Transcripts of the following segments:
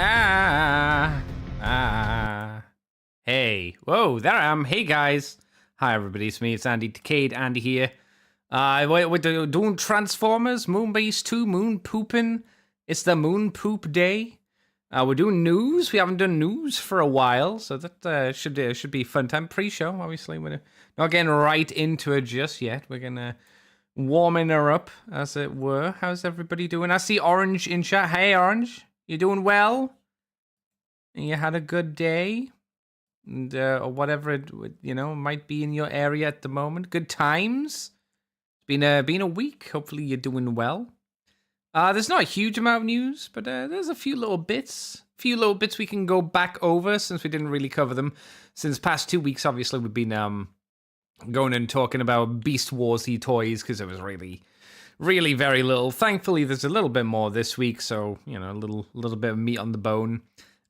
Ah, ah. Hey, whoa, there I am. Hey guys. Hi everybody, it's me, it's Andy Decayed, Andy here. We're doing Transformers, Moonbase 2, Moon Pooping. It's the Moon Poop Day. We're doing news. We haven't done news for a while, so that should be a fun time. Pre-show, obviously. We're not getting right into it just yet. We're gonna warming her up, as it were. How's everybody doing? I see Orange in chat. Hey, Orange. You doing well? And you had a good day? And, or whatever it might be in your area at the moment. Good times? It's been a week. Hopefully you're doing well. There's not a huge amount of news, but there's a few little bits. We can go back over since we didn't really cover them. Since past 2 weeks, obviously, we've been going and talking about Beast Warsy toys because it was really very little. Thankfully, there's a little bit more this week, so a little bit of meat on the bone.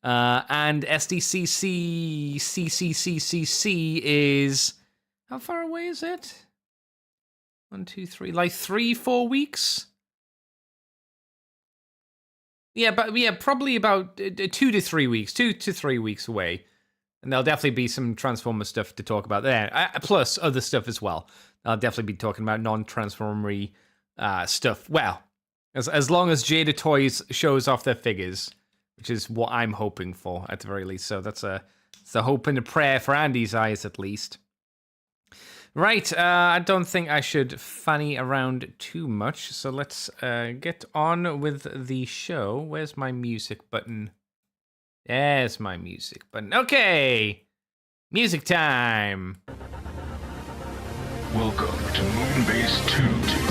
And SDCC is how far away is it? 1, 2, 3, like 3-4 weeks. Yeah, probably about 2 to 3 weeks, 2 to 3 weeks away. And there'll definitely be some Transformer stuff to talk about there, plus other stuff as well. I'll definitely be talking about non-Transformery stuff. Well, as long as Jada Toys shows off their figures, which is what I'm hoping for at the very least. So that's a hope and a prayer for Andy's eyes at least. Right, I don't think I should fanny around too much, so let's get on with the show. Where's my music button? There's my music button. Okay, music time. Welcome to Moonbase 2.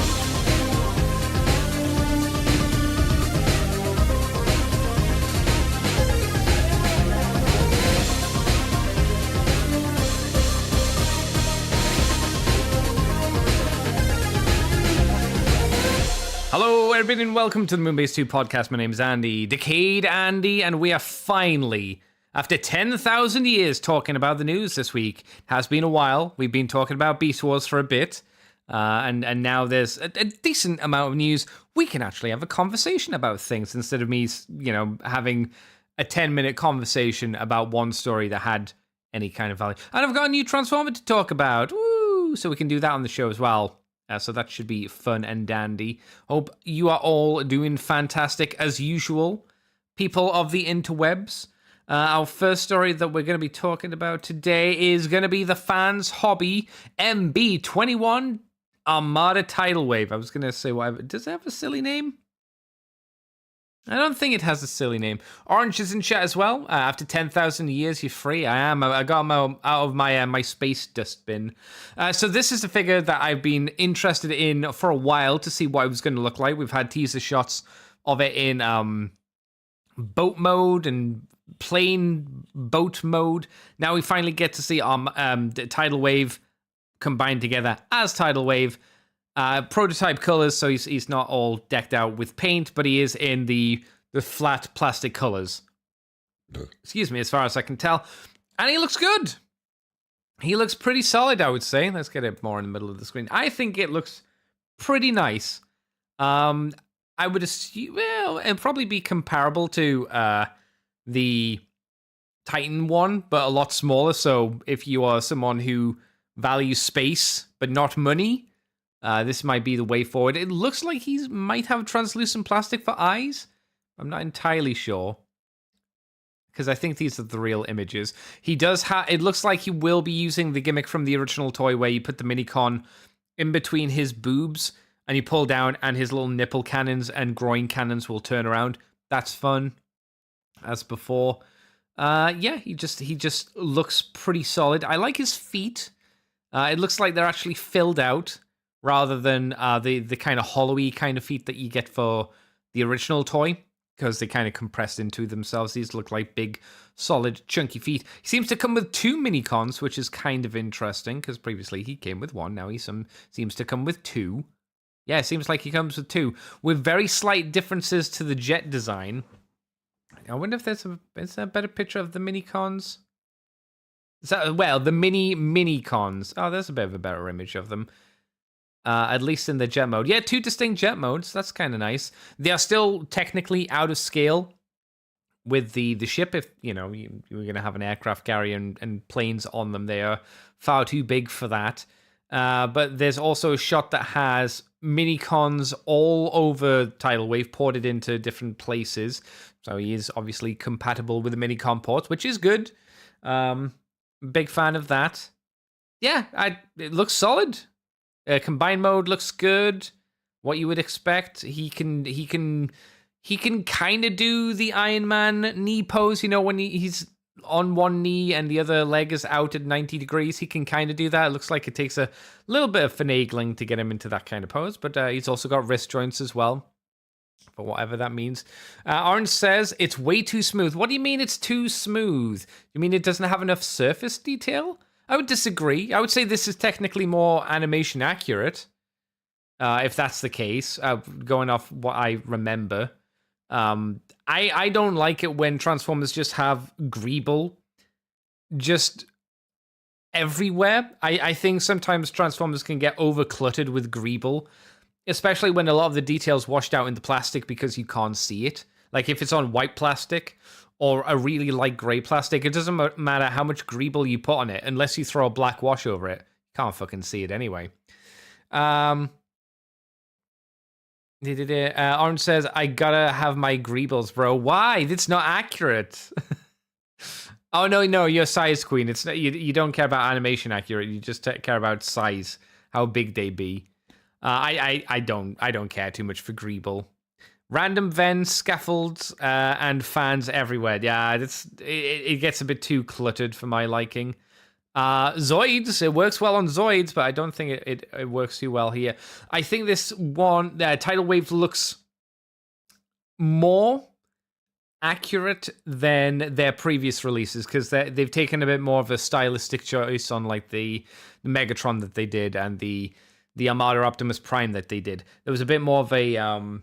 Hello, everybody, and welcome to the Moonbase 2 podcast. My name is Andy, Decayed Andy, and we are finally, after 10,000 years, talking about the news this week. It has been a while. We've been talking about Beast Wars for a bit, and now there's a decent amount of news. We can actually have a conversation about things instead of me, having a 10-minute conversation about one story that had any kind of value. And I've got a new Transformer to talk about. Woo! So we can do that on the show as well. So that should be fun and dandy. Hope you are all doing fantastic as usual, people of the interwebs. Our first story that we're going to be talking about today is going to be the Fans Hobby MB21 Armada Tidal Wave. I was going to say, does it have a silly name? I don't think it has a silly name. Orange is in chat as well. After 10,000 years, you're free. I got him out of my space dustbin. So this is a figure that I've been interested in for a while to see what it was going to look like. We've had teaser shots of it in boat mode and plane boat mode. Now we finally get to see the Tidal Wave combined together as Tidal Wave. Prototype colors, so he's not all decked out with paint, but he is in the flat plastic colors. Excuse me, as far as I can tell. And he looks good. He looks pretty solid, I would say. Let's get it more in the middle of the screen. I think it looks pretty nice. I would assume, well, it'd probably be comparable to the Titan one, but a lot smaller. So if you are someone who values space, but not money, this might be the way forward. It looks like he might have translucent plastic for eyes. I'm not entirely sure, because I think these are the real images. He does have. It looks like he will be using the gimmick from the original toy where you put the Minicon in between his boobs and you pull down, and his little nipple cannons and groin cannons will turn around. That's fun, as before. Yeah, he just looks pretty solid. I like his feet. It looks like they're actually filled out, rather than the kind of hollowy kind of feet that you get for the original toy, because they kind of compressed into themselves. These look like big, solid, chunky feet. He seems to come with 2 Minicons, which is kind of interesting, because previously he came with 1. Now he seems to come with 2. Yeah, it seems like he comes with 2, with very slight differences to the jet design. I wonder if is there a better picture of the Minicons? Well, the Minicons. Oh, there's a bit of a better image of them. At least in the jet mode. Yeah, 2 distinct jet modes. That's kind of nice. They are still technically out of scale with the ship. If you're going to have an aircraft carrier and planes on them, they are far too big for that. But there's also a shot that has mini-cons all over Tidal Wave ported into different places. So he is obviously compatible with the mini-con ports, which is good. Big fan of that. Yeah, it looks solid. Combined mode looks good. What you would expect. He can kind of do the Iron Man knee pose, when he's on one knee and the other leg is out at 90 degrees. He can kind of do that. It looks like it takes a little bit of finagling to get him into that kind of pose, but he's also got wrist joints as well, for whatever that means. Orange says, it's way too smooth. What do you mean it's too smooth? You mean it doesn't have enough surface detail? I would disagree. I would say this is technically more animation accurate, if that's the case, going off what I remember. I don't like it when Transformers just have Greeble just everywhere. I think sometimes Transformers can get over-cluttered with Greeble, especially when a lot of the details washed out in the plastic because you can't see it. Like if it's on white plastic or a really light gray plastic, it doesn't matter how much Greeble you put on it, unless you throw a black wash over it. You can't fucking see it anyway. Orange says, I gotta have my Greebles, bro. Why? That's not accurate. Oh, no, you're size queen. It's not, you don't care about animation accurate. You just care about size, how big they be. I don't care too much for Greeble. Random vents, scaffolds, and fans everywhere. Yeah, it gets a bit too cluttered for my liking. Zoids, it works well on Zoids, but I don't think it works too well here. I think this one, Tidal Wave looks more accurate than their previous releases, because they've taken a bit more of a stylistic choice on like the Megatron that they did and the Armada Optimus Prime that they did. There was a bit more of a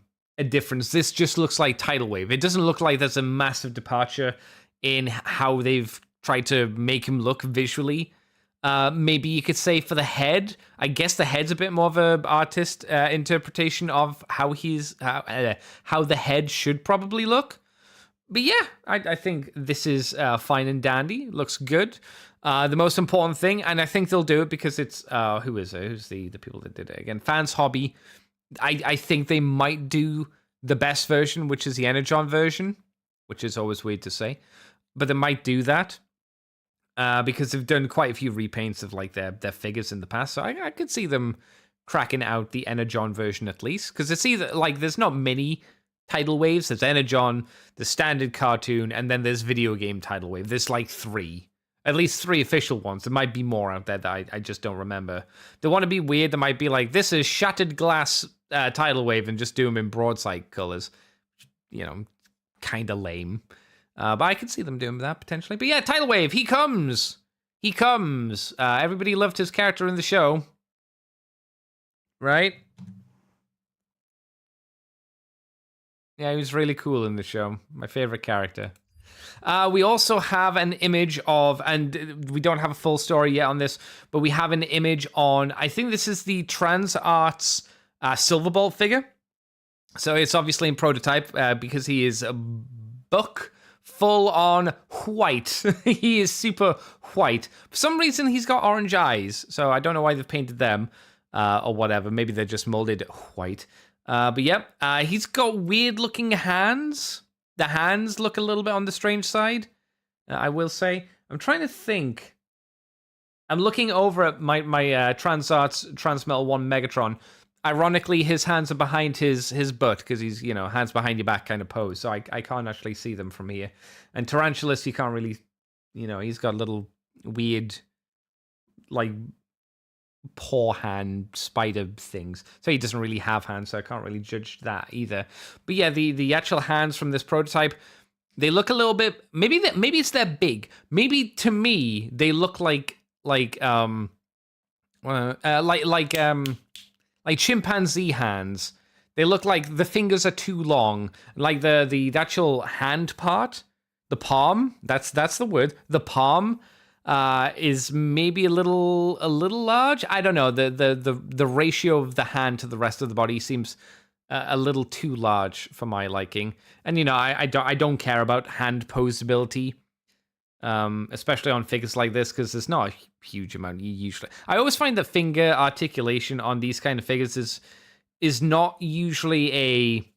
difference. This just looks like Tidal Wave. It doesn't look like there's a massive departure in how they've tried to make him look visually. Maybe you could say for the head. I guess the head's a bit more of an artist interpretation of how the head should probably look. But yeah, I think this is fine and dandy. Looks good. The most important thing, and I think they'll do it because it's who is it? Who's the people that did it again? Fans Hobby. I think they might do the best version, which is the Energon version, which is always weird to say, but they might do that because they've done quite a few repaints of like their figures in the past. So I could see them cracking out the Energon version at least, because it's either like there's not many tidal waves. There's Energon, the standard cartoon, and then there's video game tidal wave. There's like at least three official ones. There might be more out there that I just don't remember. They want to be weird. They might be like, this is shattered glass tidal wave, and just do them in broadside colors. Kind of lame. But I could see them doing that potentially. But yeah, tidal wave, he comes. He comes. Everybody loved his character in the show. Right? Yeah, he was really cool in the show. My favorite character. We also have an image of, and we don't have a full story yet on this, but we have an image on, I think this is the Trans Arts Silverbolt figure. So it's obviously in prototype because he is a buck, full on white. He is super white. For some reason, he's got orange eyes. So I don't know why they've painted them or whatever. Maybe they're just molded white. But yep, he's got weird looking hands. The hands look a little bit on the strange side, I will say. I'm trying to think. I'm looking over at my Transarts Transmetal 1 Megatron. Ironically, his hands are behind his butt because he's, hands behind your back kind of pose. So I can't actually see them from here. And Tarantulas, you can't really, he's got little weird, like, paw hand spider things. So he doesn't really have hands, so I can't really judge that either. But yeah, the actual hands from this prototype, they look a little bit, maybe it's they're big. Maybe to me, they look like chimpanzee hands. They look like the fingers are too long. Like the actual hand part, the palm, that's the word. The palm is maybe a little large. I don't know. The ratio of the hand to the rest of the body seems a little too large for my liking. And, I don't care about hand posability, especially on figures like this, because there's not a huge amount usually. I always find that finger articulation on these kind of figures is not usually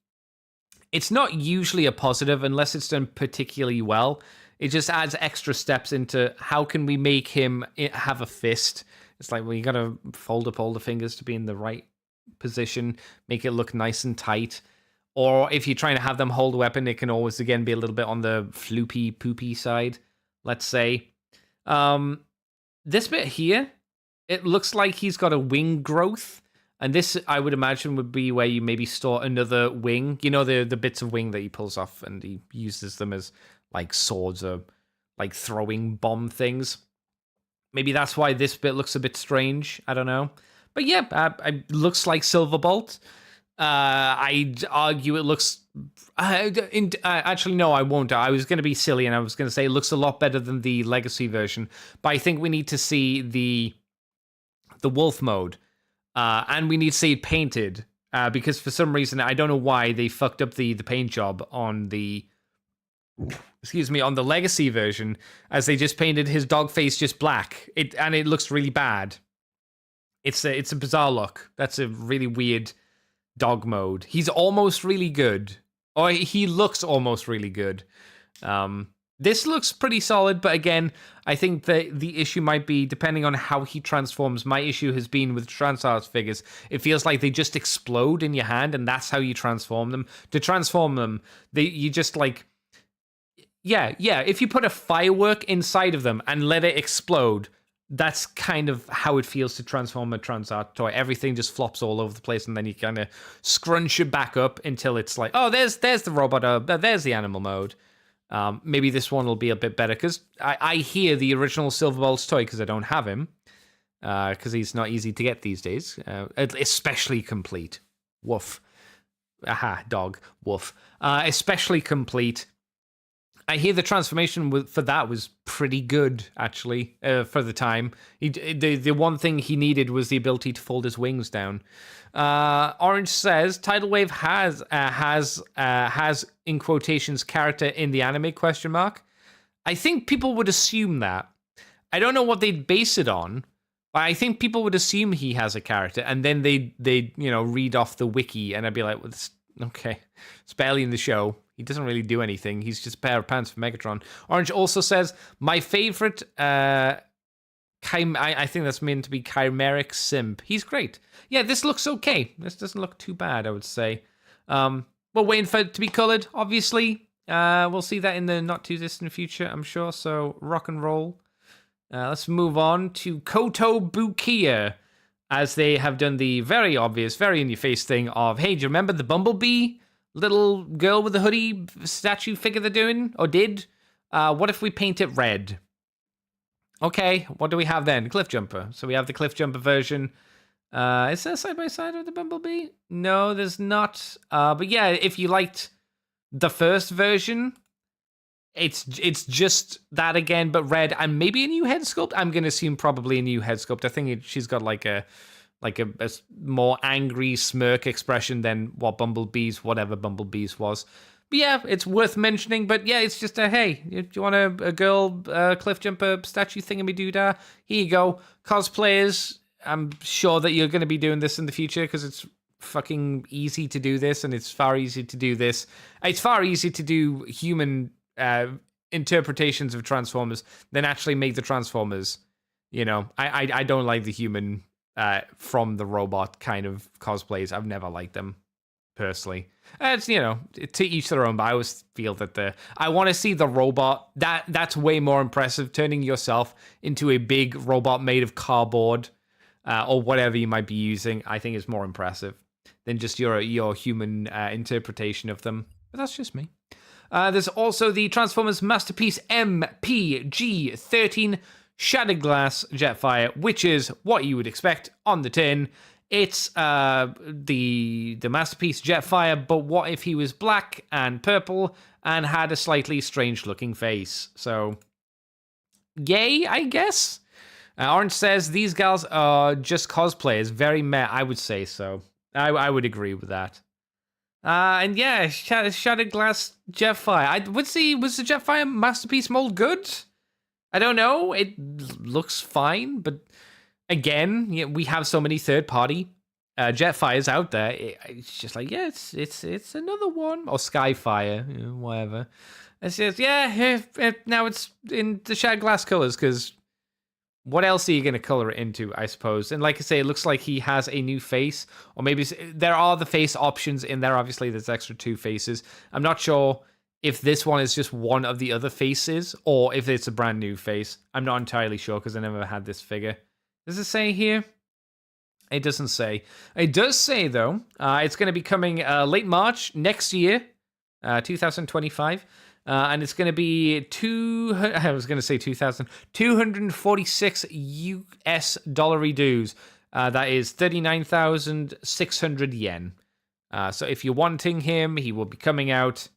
it's not usually a positive unless it's done particularly well. It just adds extra steps into how can we make him have a fist. It's like, well, you got to fold up all the fingers to be in the right position, make it look nice and tight. Or if you're trying to have them hold a weapon, it can always, again, be a little bit on the floopy, poopy side, let's say. This bit here, it looks like he's got a wing growth. And this, I would imagine, would be where you maybe store another wing. You know, the bits of wing that he pulls off and he uses them as, like, swords or, like, throwing bomb things. Maybe that's why this bit looks a bit strange. I don't know. But yeah, it looks like Silverbolt. I'd argue it looks... actually, no, I won't. I was going to be silly and I was going to say it looks a lot better than the Legacy version. But I think we need to see the Wolf mode. And we need to see it painted. Because for some reason, I don't know why they fucked up the paint job on the... on the Legacy version, as they just painted his dog face just black. And it looks really bad. It's a bizarre look. That's a really weird dog mode. He's almost really good. Or he looks almost really good. This looks pretty solid, but again, I think that the issue might be, depending on how he transforms, my issue has been with Transart figures, it feels like they just explode in your hand, and that's how you transform them. To transform them, you just like... Yeah, if you put a firework inside of them and let it explode, that's kind of how it feels to transform a Transart toy. Everything just flops all over the place, and then you kind of scrunch it back up until it's like, oh, there's the robot, there's the animal mode. Maybe this one will be a bit better, because I hear the original Silverbolt's toy, because I don't have him, because he's not easy to get these days, especially complete. Woof. Aha, dog. Woof. Especially complete. I hear the transformation for that was pretty good, actually, for the time. The one thing he needed was the ability to fold his wings down. Orange says, Tidal Wave has in quotations, character in the anime, question mark. I think people would assume that. I don't know what they'd base it on, but I think people would assume he has a character, and then they'd read off the wiki, and I'd be like, well, okay, it's barely in the show. He doesn't really do anything. He's just a pair of pants for Megatron. Orange also says, my favorite, I think that's meant to be Chimeric Simp. He's great. Yeah, this looks okay. This doesn't look too bad, I would say. We're waiting for it to be colored, obviously. We'll see that in the not too distant future, I'm sure. So rock and roll. Let's move on to Koto Bukiya, as they have done the very obvious, very in-your-face thing of, hey, do you remember the Bumblebee little girl with the hoodie statue figure they're doing, or did? What if we paint it red? Okay, what do we have then? Cliff Jumper. So we have the Cliff Jumper version. Is there side by side with the Bumblebee? No, there's not. But yeah, if you liked the first version, it's just that again, but red, and maybe a new head sculpt. I'm gonna assume probably a new head sculpt. I think she's got like a more angry smirk expression than what whatever Bumblebee's was. But yeah, it's worth mentioning. But yeah, it's just hey, do you want a girl Cliff Jumper statue thingamidoodah? Here you go. Cosplayers, I'm sure that you're going to be doing this in the future, because it's fucking easy to do this, and it's far easier to do this. It's far easier to do human interpretations of Transformers than actually make the Transformers. I don't like the human from the robot kind of cosplays. I've never liked them personally. It's to each their own, but I always feel that I want to see the robot. That's way more impressive. Turning yourself into a big robot made of cardboard or whatever you might be using, I think is more impressive than just your human interpretation of them. But that's just me. There's also the Transformers Masterpiece MPG-13 Shattered Glass Jetfire, which is what you would expect on the tin. It's the Masterpiece Jetfire, but what if he was black and purple and had a slightly strange-looking face? So, yay, I guess? Orange says, these gals are just cosplayers. Very meh, I would say so. I would agree with that. And yeah, Shattered Glass Jetfire. Was the Jetfire Masterpiece mold good? I don't know. It looks fine, but again, yeah, we have so many third-party Jetfires out there. It's just like, yeah, it's another one, or Skyfire, whatever. It's just, now it's in the Shattered Glass colors, because what else are you going to color it into, I suppose? And like I say, it looks like he has a new face, or maybe there are the face options in there. Obviously, there's extra 2 faces. I'm not sure if this one is just one of the other faces, or if it's a brand new face. I'm not entirely sure, because I never had this figure. Does it say here? It doesn't say. It does say, though, it's going to be coming late March next year, 2025. And it's going to be $246 US dollar dues. That is 39,600 yen. So if you're wanting him, he will be coming out.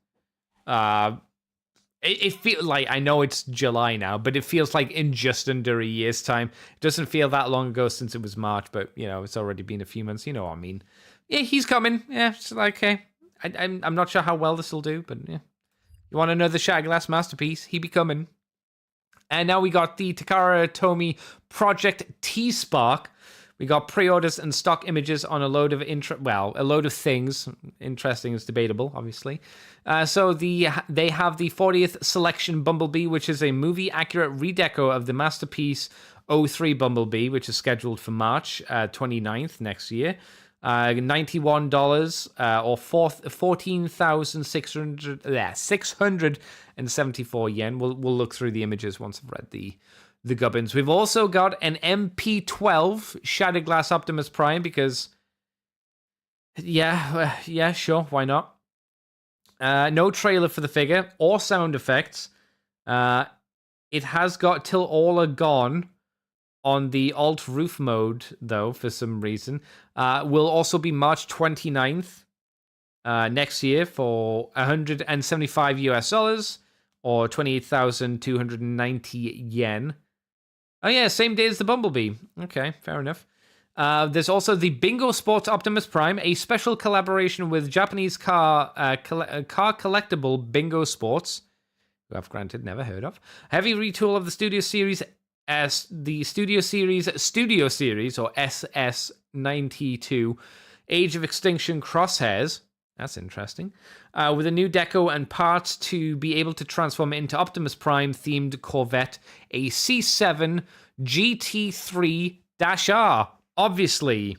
It feels like, I know it's July now, but it feels like in just under a year's time. It doesn't feel that long ago since it was March, but it's already been a few months. You know what I mean? Yeah, he's coming. Yeah, it's like, okay. I'm not sure how well this will do, but yeah. You want another Shattered Glass Masterpiece? He be coming. And now we got the Takara Tomy Project T-Spark. We got pre-orders and stock images on a load of a load of things. Interesting is debatable, obviously. So they have the 40th Selection Bumblebee, which is a movie-accurate redeco of the Masterpiece 03 Bumblebee, which is scheduled for March 29th next year. $91 or 14,674 yen. We'll look through the images once I've read the gubbins. We've also got an MP12 Shattered Glass Optimus Prime because, sure, why not? No trailer for the figure or sound effects. It has got Till All Are Gone on the alt roof mode, though, for some reason. Will also be March 29th next year for $175 US or 28,290 yen. Oh yeah, same day as the Bumblebee. Okay, fair enough. There's also the Bingo Sports Optimus Prime, a special collaboration with Japanese car collectible Bingo Sports, who I've granted never heard of. Heavy retool of the Studio Series as the Studio Series or SS92 Age of Extinction Crosshairs. That's interesting. With a new deco and parts to be able to transform it into Optimus Prime themed Corvette, a C7 GT3-R. Obviously.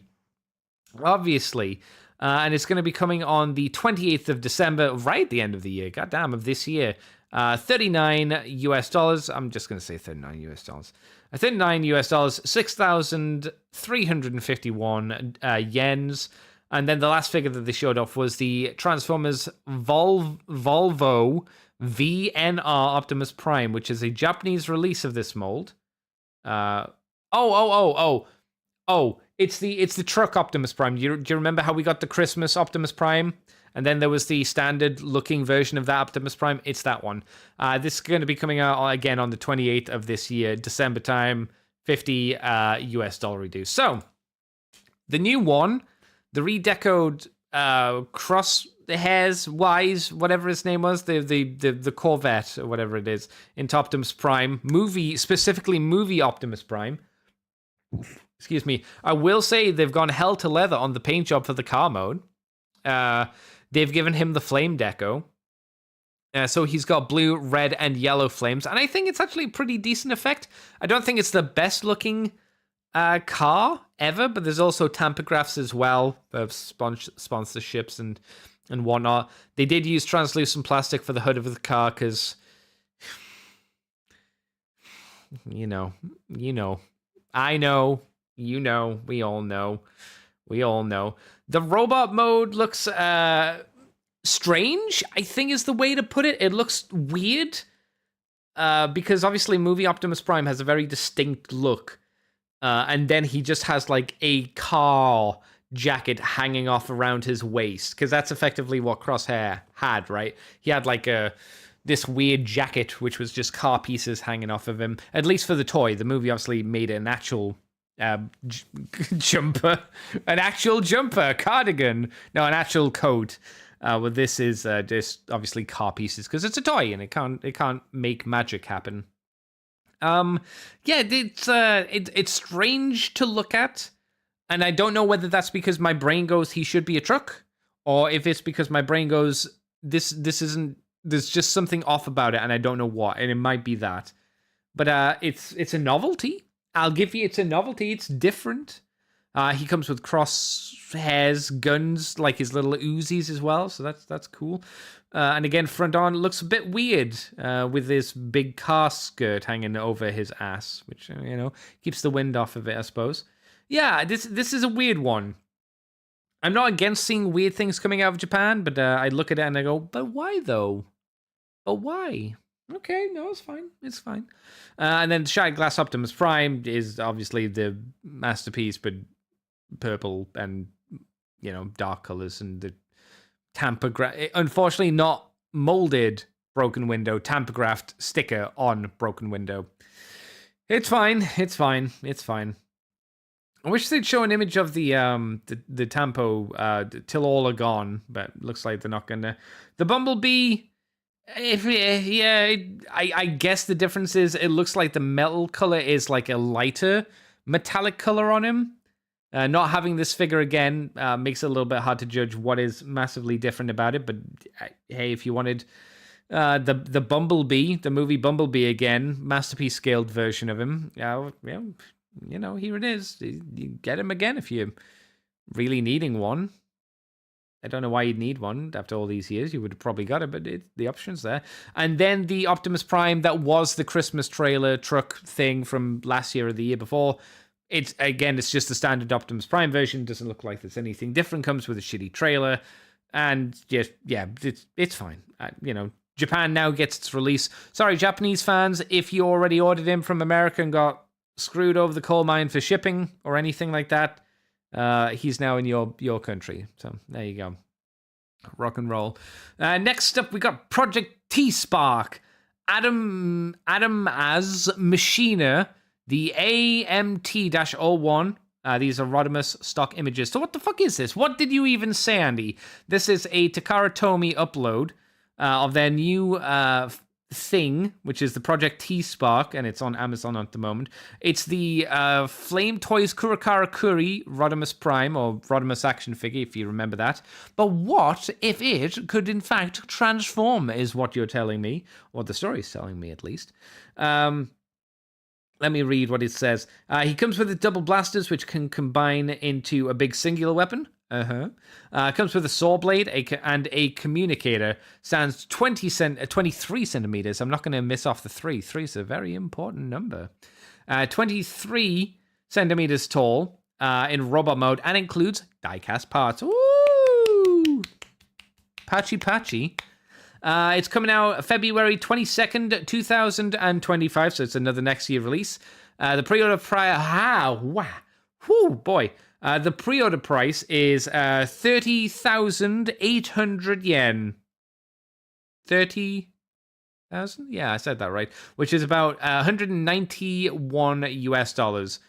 And it's going to be coming on the 28th of December, right at the end of the year, goddamn, of this year. $39 US. I'm just going to say $39 US. $39 US, 6,351 yens. And then the last figure that they showed off was the Transformers Volvo VNR Optimus Prime, which is a Japanese release of this mold. It's the truck Optimus Prime. Do you remember how we got the Christmas Optimus Prime? And then there was the standard-looking version of that Optimus Prime. It's that one. This is going to be coming out again on the 28th of this year, December time, $50 US reduce. So, the new one, the redecoed Crosshairs Wise, whatever his name was, the Corvette or whatever it is, into Optimus Prime, specifically movie Optimus Prime. Excuse me. I will say they've gone hell to leather on the paint job for the car mode. They've given him the flame deco. So he's got blue, red, and yellow flames. And I think it's actually a pretty decent effect. I don't think it's the best looking car ever, but there's also tampographics as well of sponsorships and whatnot. They did use translucent plastic for the hood of the car because, I know, we all know. The robot mode looks strange, I think is the way to put it. It looks weird because obviously movie Optimus Prime has a very distinct look. And then he just has like a car jacket hanging off around his waist because that's effectively what Crosshair had, right? He had like this weird jacket which was just car pieces hanging off of him, at least for the toy. The movie obviously made an actual jumper, cardigan, no, an actual coat. Well, this is just obviously car pieces because it's a toy and it can't make magic happen. Yeah, it's strange to look at, and I don't know whether that's because my brain goes he should be a truck, or if it's because my brain goes this isn't. There's just something off about it, and I don't know what, and it might be that. But it's a novelty. I'll give you it's a novelty. It's different. He comes with crosshairs, guns, like his little Uzis as well, so that's cool. And again, front on looks a bit weird with this big car skirt hanging over his ass, which keeps the wind off of it, I suppose. Yeah, this is a weird one. I'm not against seeing weird things coming out of Japan, but I look at it and I go, but why though? But why? Okay, no, it's fine. It's fine. And then Shattered Glass Optimus Prime is obviously the masterpiece, but purple and, dark colors and the unfortunately not molded broken window, tamper-graphed sticker on broken window. It's fine. It's fine. It's fine. I wish they'd show an image of the Tampo till all are gone, but looks like they're not gonna. The Bumblebee, I guess the difference is it looks like the metal color is like a lighter metallic color on him. Not having this figure again makes it a little bit hard to judge what is massively different about it. But hey, if you wanted the Bumblebee, the movie Bumblebee again, masterpiece scaled version of him, here it is. You get him again if you're really needing one. I don't know why you'd need one after all these years. You would have probably got it, but the option's there. And then the Optimus Prime that was the Christmas trailer truck thing from last year or the year before. It's just the standard Optimus Prime version. Doesn't look like there's anything different. Comes with a shitty trailer. And it's fine. Japan now gets its release. Sorry, Japanese fans, if you already ordered him from America and got screwed over the coal mine for shipping or anything like that, he's now in your country. So there you go. Rock and roll. Next up, we got Project T-Spark. Adam as Machina, the AMT-01. These are Rodimus stock images. So what the fuck is this? What did you even say, Andy? This is a Takara Tomy upload of their new thing, which is the Project T-Spark, and it's on Amazon at the moment. It's the Flame Toys Kurakara Kuri Rodimus Prime, or Rodimus action figure, if you remember that. But what if it could, in fact, transform, is what you're telling me, or the story's telling me, at least. Let me read what it says. He comes with the double blasters, which can combine into a big singular weapon. Comes with a saw blade and a communicator. Stands 23 centimeters. I'm not going to miss off the 3. 3 is a very important number. 23 centimeters tall in robot mode and includes die-cast parts. Ooh! Patchy. It's coming out February 22nd, 2025, so it's another next year release. The pre-order price... the pre-order price is 30,800 yen. 30,000? Yeah, I said that right. Which is about 191 US dollars,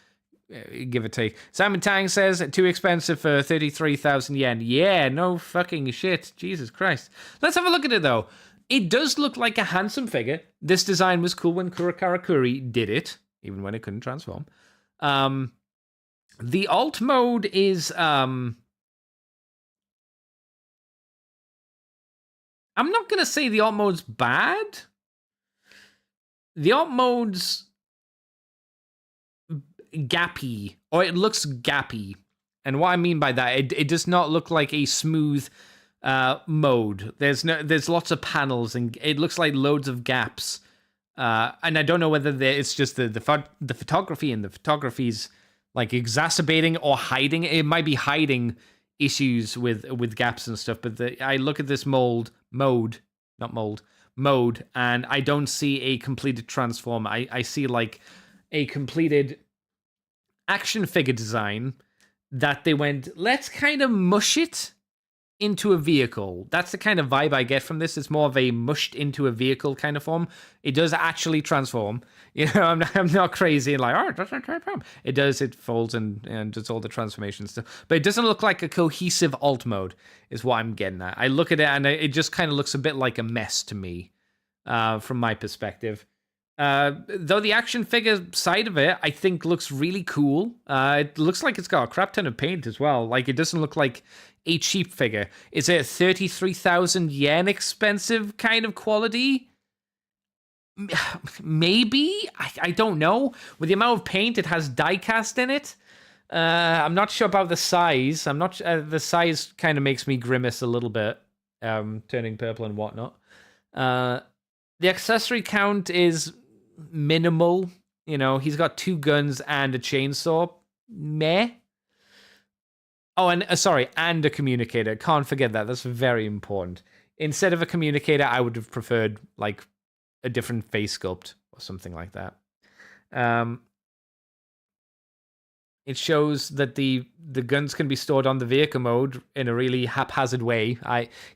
give or take. Simon Tang says, too expensive for 33,000 yen. Yeah, no fucking shit. Jesus Christ. Let's have a look at it, though. It does look like a handsome figure. This design was cool when Kurakara Kuri did it, even when it couldn't transform. The alt mode is, I'm not going to say the alt mode's bad. The alt mode's gappy, or it looks gappy. And what I mean by that, it does not look like a smooth mode. There's lots of panels, and it looks like loads of gaps. And I don't know whether it's just the photography, and the photography's like exacerbating or hiding. It might be hiding issues with gaps and stuff. But I look at this mode, and I don't see a completed transform. I see like a completed action figure design that they went, let's kind of mush it into a vehicle. That's the kind of vibe I get from this. It's more of a mushed into a vehicle kind of form. It does actually transform. You know, I'm not crazy and like, oh, it doesn't transform. It does. It folds and does all the transformation stuff. But it doesn't look like a cohesive alt mode is what I'm getting at. I look at it and it just kind of looks a bit like a mess to me from my perspective. Though the action figure side of it, I think looks really cool. It looks like it's got a crap ton of paint as well. Like, it doesn't look like a cheap figure. Is it 33,000 yen expensive kind of quality? Maybe? I don't know. With the amount of paint, it has die-cast in it. I'm not sure about the size. I'm not. The size kind of makes me grimace a little bit, turning purple and whatnot. The accessory count is minimal. You know, he's got 2 guns and a chainsaw. Meh. Oh, and and a communicator. Can't forget that. That's very important. Instead of a communicator, I would have preferred like a different face sculpt or something like that. It shows that the guns can be stored on the vehicle mode in a really haphazard way.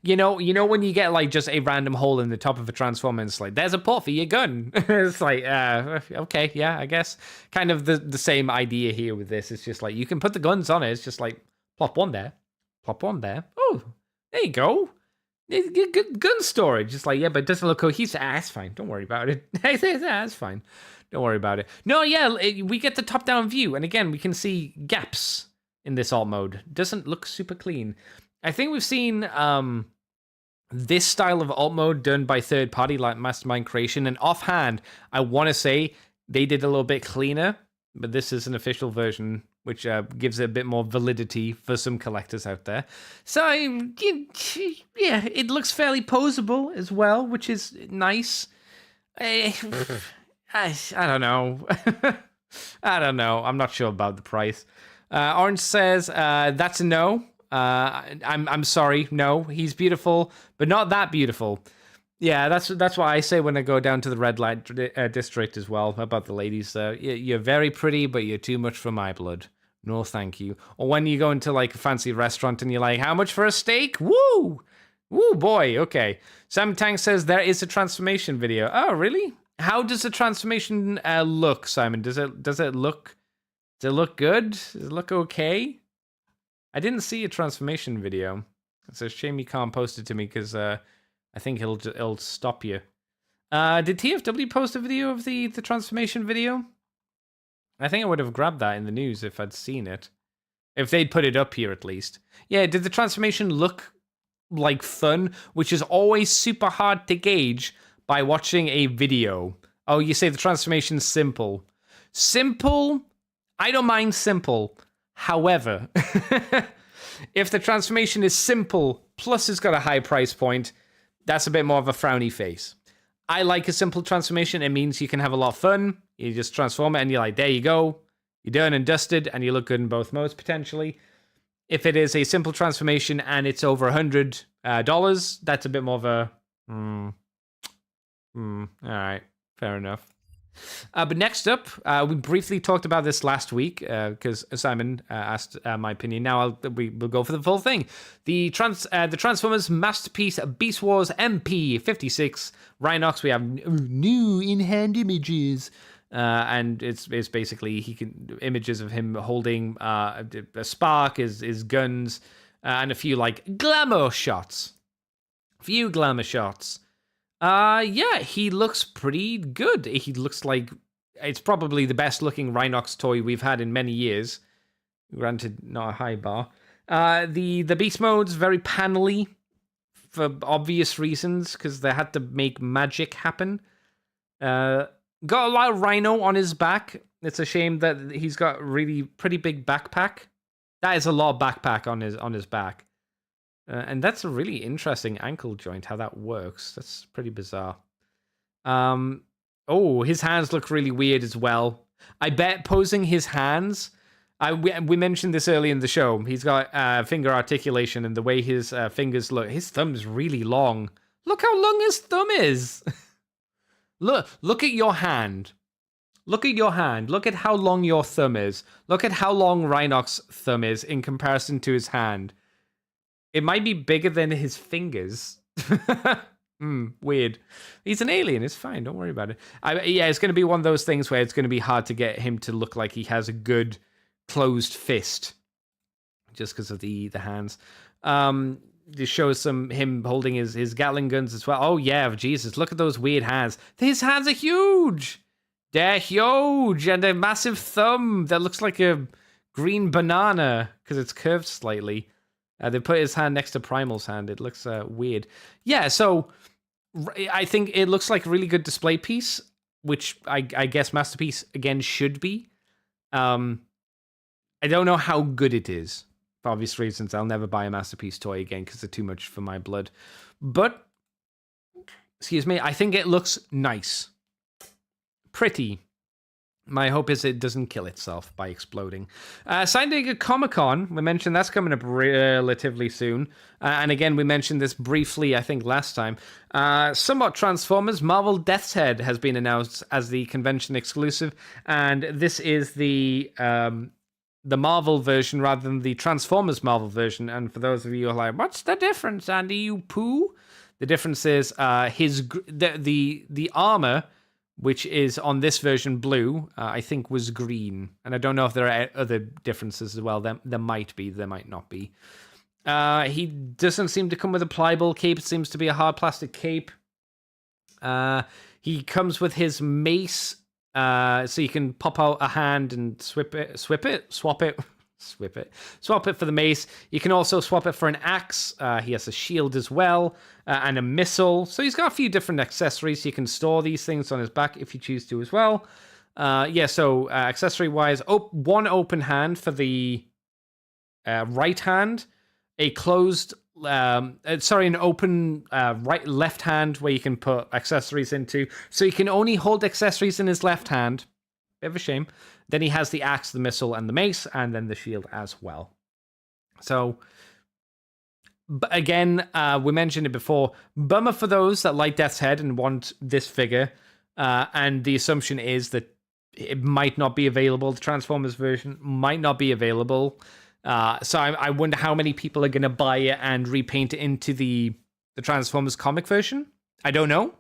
You know when you get like just a random hole in the top of a transformer and it's like, there's a port for your gun. It's like, okay, yeah, I guess. Kind of the same idea here with this. It's just like, you can put the guns on it. It's just like, plop one there. Oh, there you go. Good gun storage. Just like, yeah, but it doesn't look cohesive. It's fine. Don't worry about it. It's fine. Don't worry about it. No, yeah, we get the top-down view. And again, we can see gaps in this alt mode. Doesn't look super clean. I think we've seen this style of alt mode done by third party like Mastermind Creation. And offhand, I want to say they did a little bit cleaner. But this is an official version, which gives it a bit more validity for some collectors out there. So, yeah, it looks fairly posable as well, which is nice. I don't know. I don't know. I'm not sure about the price. Orange says, that's a no. I'm sorry. No, he's beautiful, but not that beautiful. Yeah, that's what I say when I go down to the red light district as well about the ladies. You're very pretty, but you're too much for my blood. No, thank you. Or when you go into like a fancy restaurant and you're like, how much for a steak? Woo! Woo, boy. Okay. Sam Tang says there is a transformation video. Oh, really? How does the transformation look, Simon? Does it look good? Does it look okay? I didn't see a transformation video. It's a shame you can't post it to me because I think it'll stop you. Did TFW post a video of the transformation video? I think I would have grabbed that in the news if I'd seen it. If they'd put it up here at least. Yeah, did the transformation look like fun? Which is always super hard to gauge by watching a video. Oh, you say the transformation's simple. Simple? I don't mind simple. However, if the transformation is simple, plus it's got a high price point, that's a bit more of a frowny face. I like a simple transformation. It means you can have a lot of fun. You just transform it and you're like, there you go. You're done and dusted and you look good in both modes potentially. If it is a simple transformation and it's over $100, that's a bit more of a... all right, fair enough. But next up, we briefly talked about this last week because Simon asked my opinion. Now we'll go for the full thing. The Transformers Masterpiece Beast Wars MP56 Rhinox. We have new in-hand images, and it's basically images of him holding a spark, his guns, and a few like glamour shots. Yeah, he looks pretty good. He looks like it's probably the best looking Rhinox toy we've had in many years. Granted, not a high bar. The beast mode's very panely for obvious reasons because they had to make magic happen. Got a lot of rhino on his back. It's a shame that he's got really pretty big backpack. That is a lot of backpack on his back. And that's a really interesting ankle joint, how that works. That's pretty bizarre. Oh, his hands look really weird as well. I bet posing his hands... we mentioned this early in the show. He's got finger articulation and the way his fingers look. His thumb's really long. Look how long his thumb is. Look at your hand. Look at your hand. Look at how long your thumb is. Look at how long Rhinox's thumb is in comparison to his hand. It might be bigger than his fingers. Weird. He's an alien. It's fine. Don't worry about it. Yeah, it's going to be one of those things where it's going to be hard to get him to look like he has a good closed fist, just because of the hands. This shows him holding his Gatling guns as well. Oh yeah, Jesus! Look at those weird hands. His hands are huge. They're huge, and a massive thumb that looks like a green banana because it's curved slightly. They put his hand next to Primal's hand. It looks weird. Yeah, so I think it looks like a really good display piece, which I guess Masterpiece again should be. I don't know how good it is. For obvious reasons, I'll never buy a Masterpiece toy again because they're too much for my blood. But, excuse me, I think it looks nice. Pretty. My hope is it doesn't kill itself by exploding. San Diego Comic-Con, we mentioned that's coming up relatively soon. And again, we mentioned this briefly, I think, last time. Somewhat Transformers, Marvel Death's Head has been announced as the convention exclusive. And this is the Marvel version rather than the Transformers Marvel version. And for those of you who are like, what's the difference, Andy, you poo? The difference is the armor, which is on this version blue, I think was green. And I don't know if there are other differences as well. There might be, there might not be. He doesn't seem to come with a pliable cape. It seems to be a hard plastic cape. He comes with his mace, so you can pop out a hand and swap it for the mace. You can also swap it for an axe. He has a shield as well, and a missile. So he's got a few different accessories. You can store these things on his back if you choose to as well. So accessory-wise, one open hand for the right hand, an open left hand where you can put accessories into. So you can only hold accessories in his left hand. Bit of a shame. Then he has the axe, the missile, and the mace, and then the shield as well. So, again, we mentioned it before. Bummer for those that like Death's Head and want this figure. And the assumption is that it might not be available. The Transformers version might not be available. So I wonder how many people are going to buy it and repaint it into the Transformers comic version. I don't know.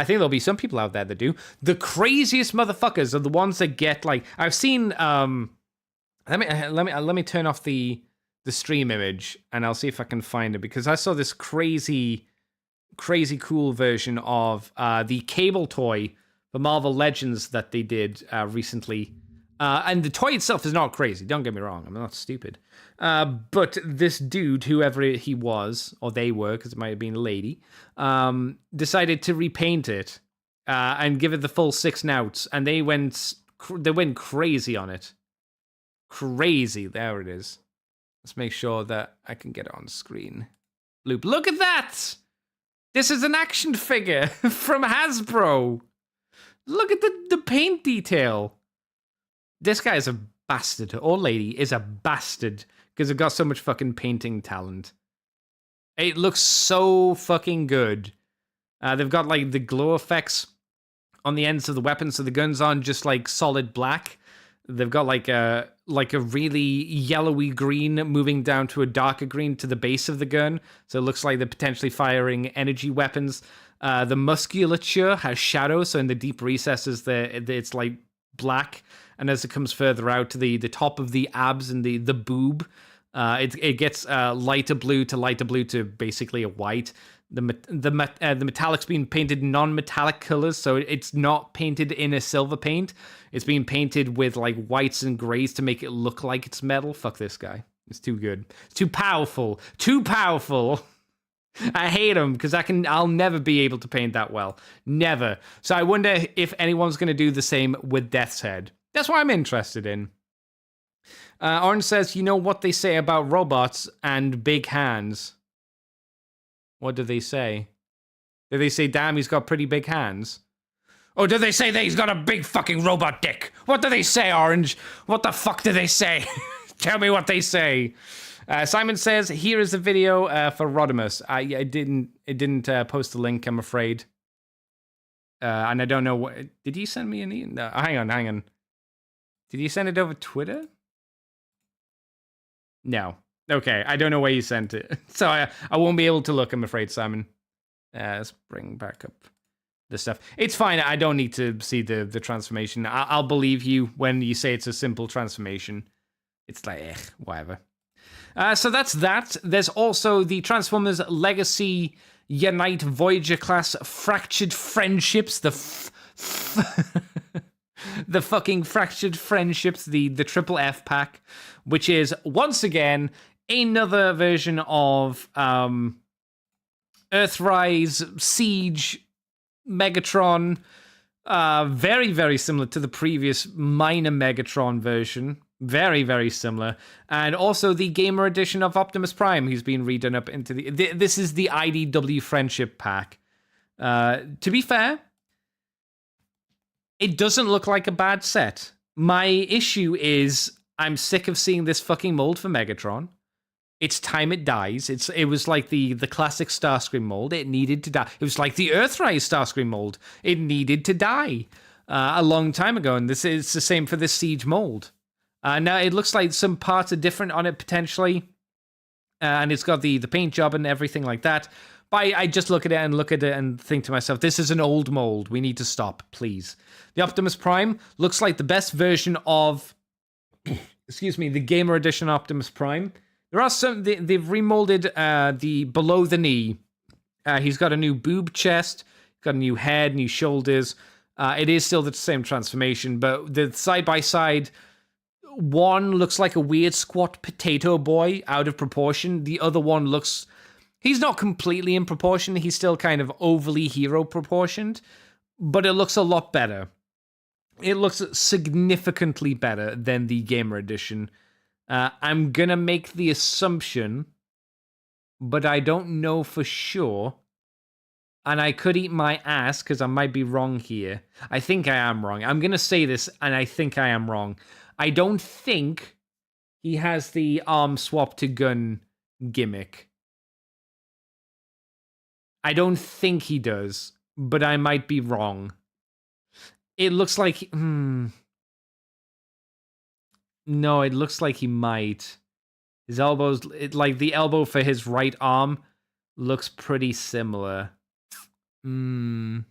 I think there'll be some people out there that do. The craziest motherfuckers are the ones that get like I've seen. Let me turn off the stream image and I'll see if I can find it because I saw this crazy cool version of the Cable toy for Marvel Legends that they did recently. And the toy itself is not crazy. Don't get me wrong. I'm not stupid. But this dude, whoever he was, or they were, because it might have been a lady, decided to repaint it and give it the full 6 nouts. And they went crazy on it. Crazy. There it is. Let's make sure that I can get it on screen. Loop. Look at that! This is an action figure from Hasbro. Look at the paint detail. This guy is a bastard, or lady is a bastard, because they've got so much fucking painting talent. It looks so fucking good. They've got like the glow effects on the ends of the weapons, so the guns aren't just like solid black. They've got like a really yellowy green moving down to a darker green to the base of the gun, so it looks like they're potentially firing energy weapons. The musculature has shadows, so in the deep recesses, it's like black. And as it comes further out to the top of the abs and the boob, it gets lighter blue to basically a white. The metallic's being painted non-metallic colors, so it's not painted in a silver paint. It's being painted with like whites and grays to make it look like it's metal. Fuck this guy. It's too good. It's too powerful. Too powerful. I hate him because I'll never be able to paint that well. Never. So I wonder if anyone's going to do the same with Death's Head. That's what I'm interested in. Orange says, you know what they say about robots and big hands? What do they say? Do they say, damn, he's got pretty big hands? Or do they say that he's got a big fucking robot dick? What do they say, Orange? What the fuck do they say? Tell me what they say. Simon says, here is the video for Rodimus. I didn't post the link, I'm afraid. And I don't know what... Did you send me an email? No, hang on. Did you send it over Twitter? No. Okay, I don't know where you sent it. So I won't be able to look, I'm afraid, Simon. Let's bring back up the stuff. It's fine. I don't need to see the transformation. I'll believe you when you say it's a simple transformation. It's like, whatever. So that's that. There's also the Transformers Legacy Unite Voyager class Fractured Friendships. The the fucking Fractured Friendships, the triple F pack, which is once again another version of Earthrise Siege Megatron. Very, very similar to the previous minor Megatron version. Very, very similar. And also the Gamer Edition of Optimus Prime, who's been redone up into the... This is the IDW Friendship Pack. To be fair, it doesn't look like a bad set. My issue is I'm sick of seeing this fucking mold for Megatron. It's time it dies. It was like the classic Starscream mold. It needed to die. It was like the Earthrise Starscream mold. It needed to die a long time ago, and this is the same for this Siege mold. Now, it looks like some parts are different on it, potentially, and it's got the paint job and everything like that. But I just look at it and think to myself, this is an old mold. We need to stop, please. The Optimus Prime looks like the best version of, the Gamer Edition Optimus Prime. There are some, they've remolded the below the knee. He's got a new boob chest, got a new head, new shoulders. It is still the same transformation, but the side-by-side, one looks like a weird squat potato boy out of proportion. The other one looks, he's not completely in proportion. He's still kind of overly hero proportioned, but it looks a lot better. It looks significantly better than the Gamer Edition. I'm gonna make the assumption, but I don't know for sure, and I could eat my ass because I might be wrong here. I think I am wrong. I'm gonna say this, and I think I am wrong. I don't think he has the arm swap to gun gimmick. I don't think he does, but I might be wrong. It looks like... No, it looks like he might. His elbows, like the elbow for his right arm looks pretty similar. I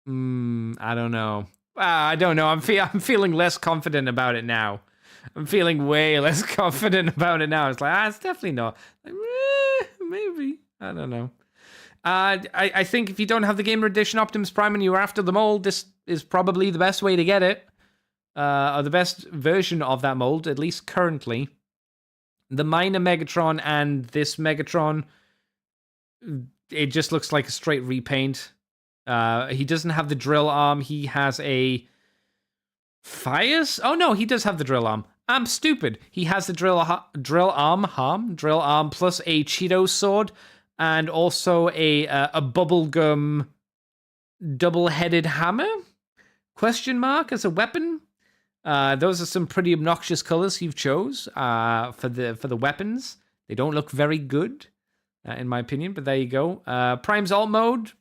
don't know. I don't know. I'm feeling less confident about it now. I'm feeling way less confident about it now. It's like, it's definitely not. Like, maybe. I don't know. I think if you don't have the Gamer Edition Optimus Prime and you're after the mold, this is probably the best way to get it. Or the best version of that mold, at least currently. The minor Megatron and this Megatron, it just looks like a straight repaint. He doesn't have the drill arm. He has a fires. Oh no, he does have the drill arm. I'm stupid. He has the drill arm plus a Cheeto sword and also a bubblegum double-headed hammer? Question mark as a weapon. Those are some pretty obnoxious colors you've chose for the weapons. They don't look very good, in my opinion, but there you go. Prime's alt mode,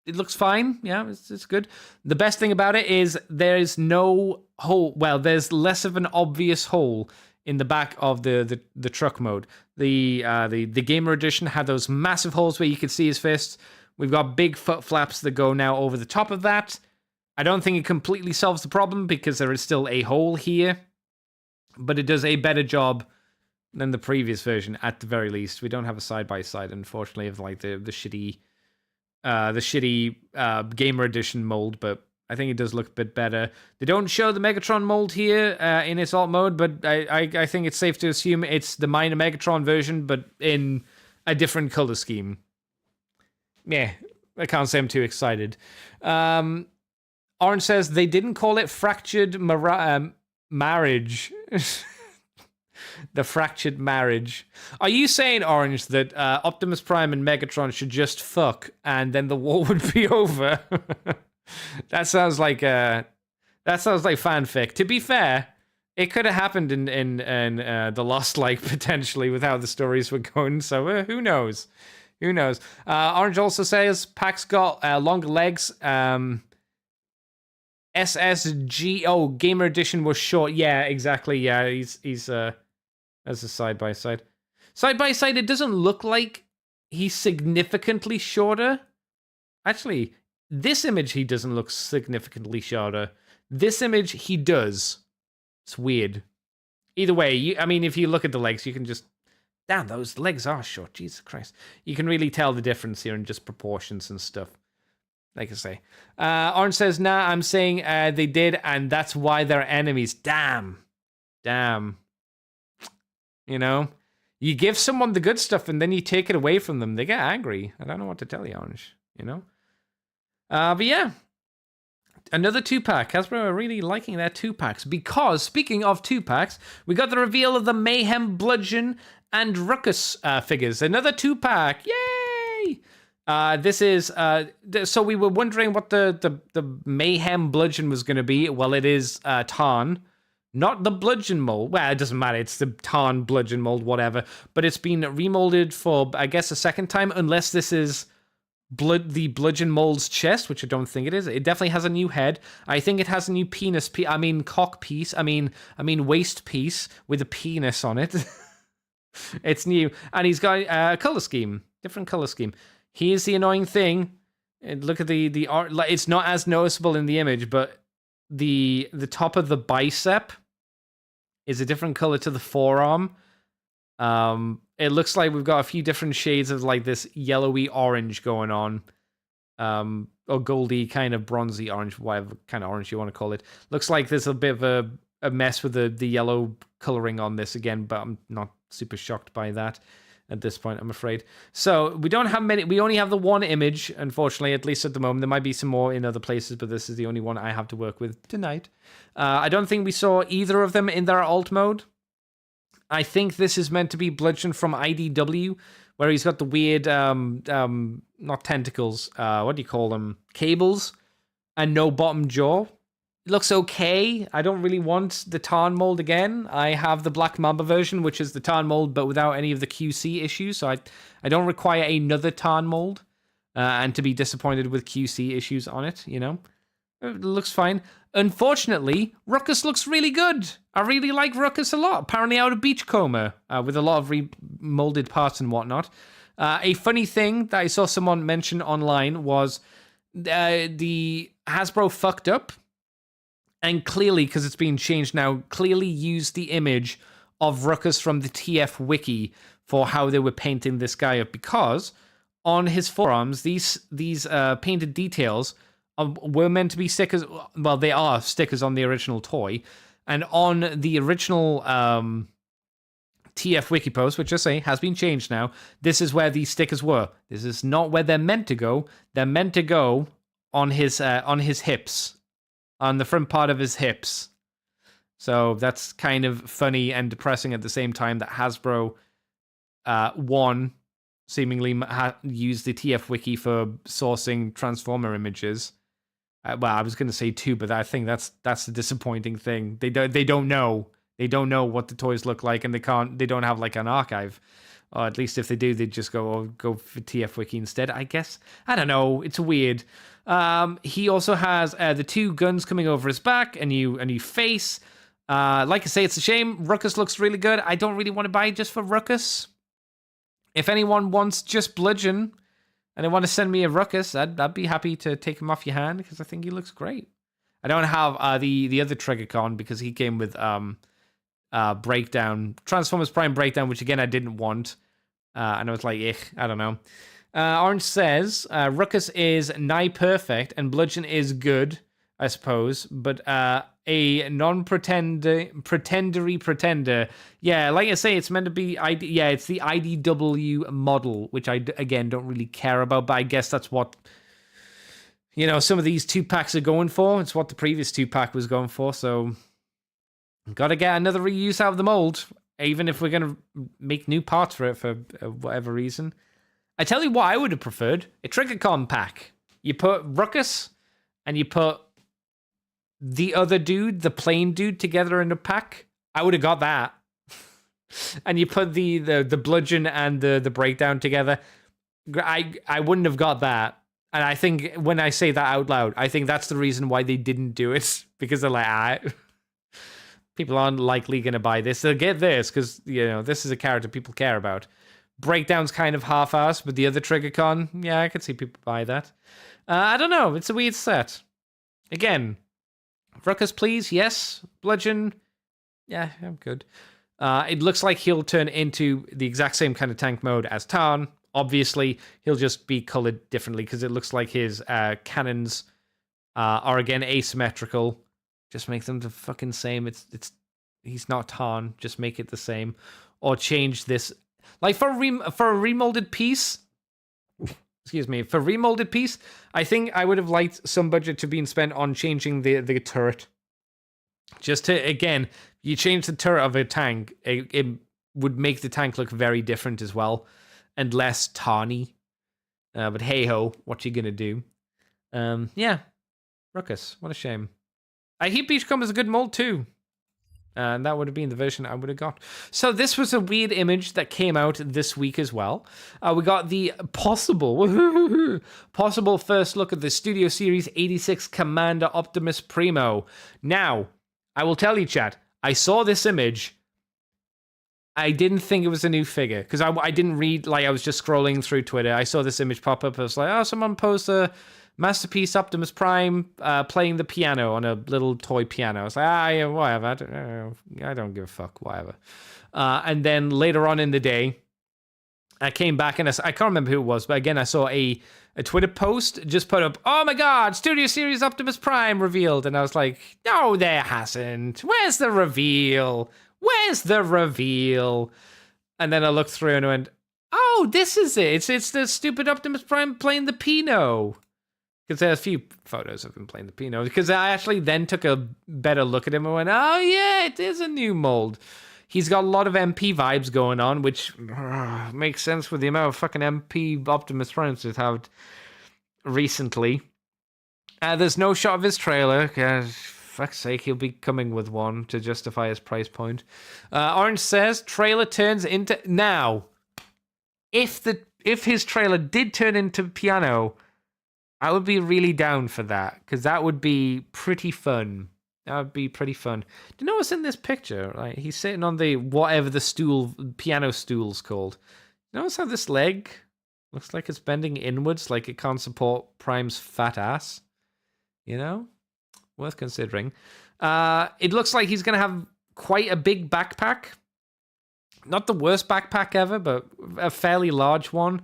it looks fine. Yeah, it's good. The best thing about it is there's no hole. Well, there's less of an obvious hole in the back of the truck mode. The Gamer Edition had those massive holes where you could see his fists. We've got big foot flaps that go now over the top of that. I don't think it completely solves the problem because there is still a hole here, but it does a better job than the previous version at the very least. We don't have a side-by-side, unfortunately, of like the shitty Gamer Edition mold, but I think it does look a bit better. They don't show the Megatron mold here in its alt mode, but I think it's safe to assume it's the minor Megatron version, but in a different color scheme. Yeah, I can't say I'm too excited. Orange says they didn't call it fractured marriage. The fractured marriage. Are you saying, Orange, that Optimus Prime and Megatron should just fuck and then the war would be over? That sounds like fanfic. To be fair, it could have happened in the Lost Like potentially with how the stories were going. So who knows? Who knows? Orange also says Pax got longer legs. SSG. Oh, Gamer Edition was short. Yeah, exactly. Yeah, he's as a side by side. Side by side, it doesn't look like he's significantly shorter. Actually, this image he doesn't look significantly shorter. This image he does. It's weird. Either way, I mean, if you look at the legs, you can just... Damn, those legs are short. Jesus Christ. You can really tell the difference here in just proportions and stuff. Like I say. Orange says, nah, I'm saying they did, and that's why they're enemies. Damn. You know? You give someone the good stuff, and then you take it away from them. They get angry. I don't know what to tell you, Orange. You know? But yeah. Another 2-pack. Hasbro are really liking their 2-packs because, speaking of 2-packs, we got the reveal of the Mayhem, Bludgeon, and Ruckus figures. Another 2-pack. Yay! This is... so we were wondering what the Mayhem Bludgeon was going to be. Well, it is Tarn. Not the Bludgeon mold. Well, it doesn't matter. It's the Tarn Bludgeon mold, whatever. But it's been remolded for, I guess, a second time, unless this is... the Bludgeon mold's chest, which I don't think it is. It definitely has a new head. I think it has a new penis piece. I mean cock piece. I mean waist piece with a penis on it. It's new, and he's got a color scheme, different color scheme. Here's the annoying thing. Look at the art. It's not as noticeable in the image, but the top of the bicep is a different color to the forearm. It looks like we've got a few different shades of like this yellowy orange going on. Or goldy, kind of bronzy orange, whatever kind of orange you want to call it. Looks like there's a bit of a mess with the yellow coloring on this again, but I'm not super shocked by that at this point, I'm afraid. So we don't have many, we only have the one image, unfortunately, at least at the moment. There might be some more in other places, but this is the only one I have to work with tonight. I don't think we saw either of them in their alt mode. I think this is meant to be Bludgeon from IDW, where he's got the weird, not tentacles, what do you call them? Cables, and no bottom jaw. It looks okay. I don't really want the Tarn mold again. I have the Black Mamba version, which is the Tarn mold, but without any of the QC issues, so I don't require another Tarn mold, and to be disappointed with QC issues on it, you know? It looks fine. Unfortunately, Ruckus looks really good. I really like Ruckus a lot. Apparently out of Beachcomber, with a lot of remolded parts and whatnot. A funny thing that I saw someone mention online was the Hasbro fucked up, and clearly, because it's being changed now, clearly used the image of Ruckus from the TF Wiki for how they were painting this guy up, because on his forearms, these painted details were meant to be stickers. Well, they are stickers on the original toy. And on the original TF Wiki post, which I say has been changed now, this is where these stickers were. This is not where they're meant to go. They're meant to go on his hips, on the front part of his hips. So that's kind of funny and depressing at the same time that Hasbro, seemingly used the TF Wiki for sourcing Transformer images. Well, I was going to say 2, but I think that's the disappointing thing. They don't know. They don't know what the toys look like, and they don't have like an archive. Or at least if they do, they'd just go for TF Wiki instead, I guess. I don't know. It's weird. He also has the 2 guns coming over his back, a new face. Like I say, it's a shame. Ruckus looks really good. I don't really want to buy it just for Ruckus. If anyone wants just Bludgeon and they want to send me a Ruckus, I'd be happy to take him off your hand because I think he looks great. I don't have the other Triggercon because he came with Breakdown, Transformers Prime Breakdown, which again I didn't want. And I was like, I don't know. Orange says, Ruckus is nigh perfect and Bludgeon is good, I suppose, but a non-pretendery pretender. Yeah, like I say, it's meant to be, it's the IDW model, which I, again, don't really care about, but I guess that's what, some of these 2-packs are going for. It's what the previous 2-pack was going for, so got to get another reuse out of the mold, even if we're going to make new parts for it for whatever reason. I tell you what I would have preferred, a Triggercon pack. You put Ruckus and you put the other dude, the plain dude, together in a pack. I would have got that. And you put the Bludgeon and the Breakdown together. I wouldn't have got that. And I think when I say that out loud, I think that's the reason why they didn't do it. Because they're like, People aren't likely going to buy this. They'll get this because, this is a character people care about. Breakdown's kind of half-assed, but the other Trigger Con, yeah, I could see people buy that. I don't know. It's a weird set. Again, Ruckus, please. Yes. Bludgeon. Yeah, I'm good. It looks like he'll turn into the exact same kind of tank mode as Tarn. Obviously, he'll just be colored differently because it looks like his cannons are again asymmetrical. Just make them the fucking same. He's not Tarn. Just make it the same, or change this. Like for a remolded piece. Excuse me. For remolded piece, I think I would have liked some budget to be spent on changing the turret. Just to, again, you change the turret of a tank, it would make the tank look very different as well, and less tarny. But hey-ho, what you gonna do? Yeah, Ruckus, what a shame. I hear Beachcomb is a good mold too. And that would have been the version I would have got. So this was a weird image that came out this week as well. We got the possible first look at the Studio Series 86 Commander Optimus Primo. Now, I will tell you, chat, I saw this image. I didn't think it was a new figure because I didn't read, I was just scrolling through Twitter. I saw this image pop up. I was like, oh, someone posted a Masterpiece Optimus Prime playing the piano on a little toy piano. I was like, yeah, whatever. I don't give a fuck, whatever. And then later on in the day, I came back and I can't remember who it was, but again, I saw a Twitter post just put up, oh my God, Studio Series Optimus Prime revealed. And I was like, no, there hasn't. Where's the reveal? Where's the reveal? And then I looked through and went, oh, this is it. It's the stupid Optimus Prime playing the Pino. Because there are a few photos of him playing the Pino. Because I actually then took a better look at him and went, oh yeah, it is a new mold. He's got a lot of MP vibes going on, which makes sense with the amount of fucking MP Optimus Primes we've had recently. There's no shot of his trailer. Fuck's sake, he'll be coming with one to justify his price point. Orange says, trailer turns into... Now, if his trailer did turn into piano... I would be really down for that, because that would be pretty fun. That would be pretty fun. Do you know what's in this picture? Like, he's sitting on the whatever the piano stool's called. Notice how this leg looks like it's bending inwards, like it can't support Prime's fat ass. You know? Worth considering. It looks like he's going to have quite a big backpack. Not the worst backpack ever, but a fairly large one.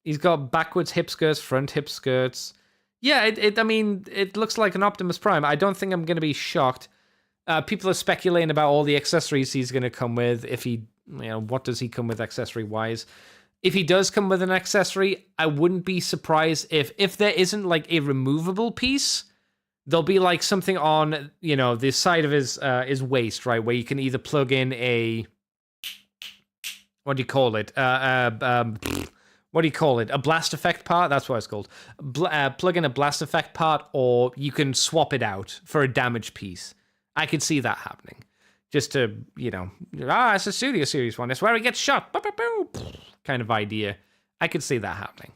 He's got backwards hip skirts, front hip skirts. Yeah, it looks like an Optimus Prime. I don't think I'm going to be shocked. People are speculating about all the accessories he's going to come with. If he, what does he come with accessory-wise? If he does come with an accessory, I wouldn't be surprised if there isn't like a removable piece. There'll be like something on, the side of his waist, right, where you can either plug in a, what do you call it? What do you call it? A blast effect part? That's what it's called. Plug in a blast effect part, or you can swap it out for a damaged piece. I could see that happening. Just to, it's a Studio Series one. It's where he gets shot. Kind of idea. I could see that happening.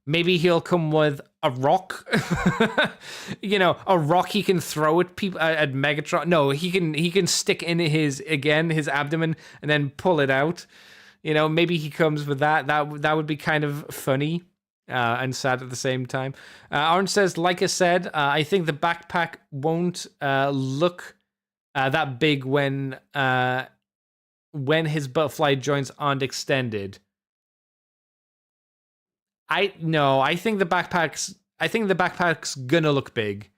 Maybe he'll come with a rock. A rock he can throw at people at Megatron. No, he can stick in his abdomen and then pull it out. Maybe he comes with that. That would be kind of funny and sad at the same time. Orange says, like I said, I think the backpack won't look that big when his butterfly joints aren't extended. I think the backpack's gonna look big,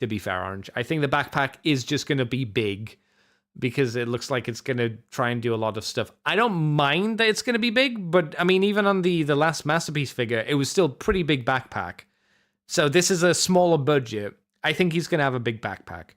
to be fair, Orange. I think the backpack is just gonna be big because it looks like it's gonna try and do a lot of stuff. I don't mind that it's gonna be big, but I mean, even on the last Masterpiece figure, it was still pretty big backpack. So this is a smaller budget. I think he's gonna have a big backpack.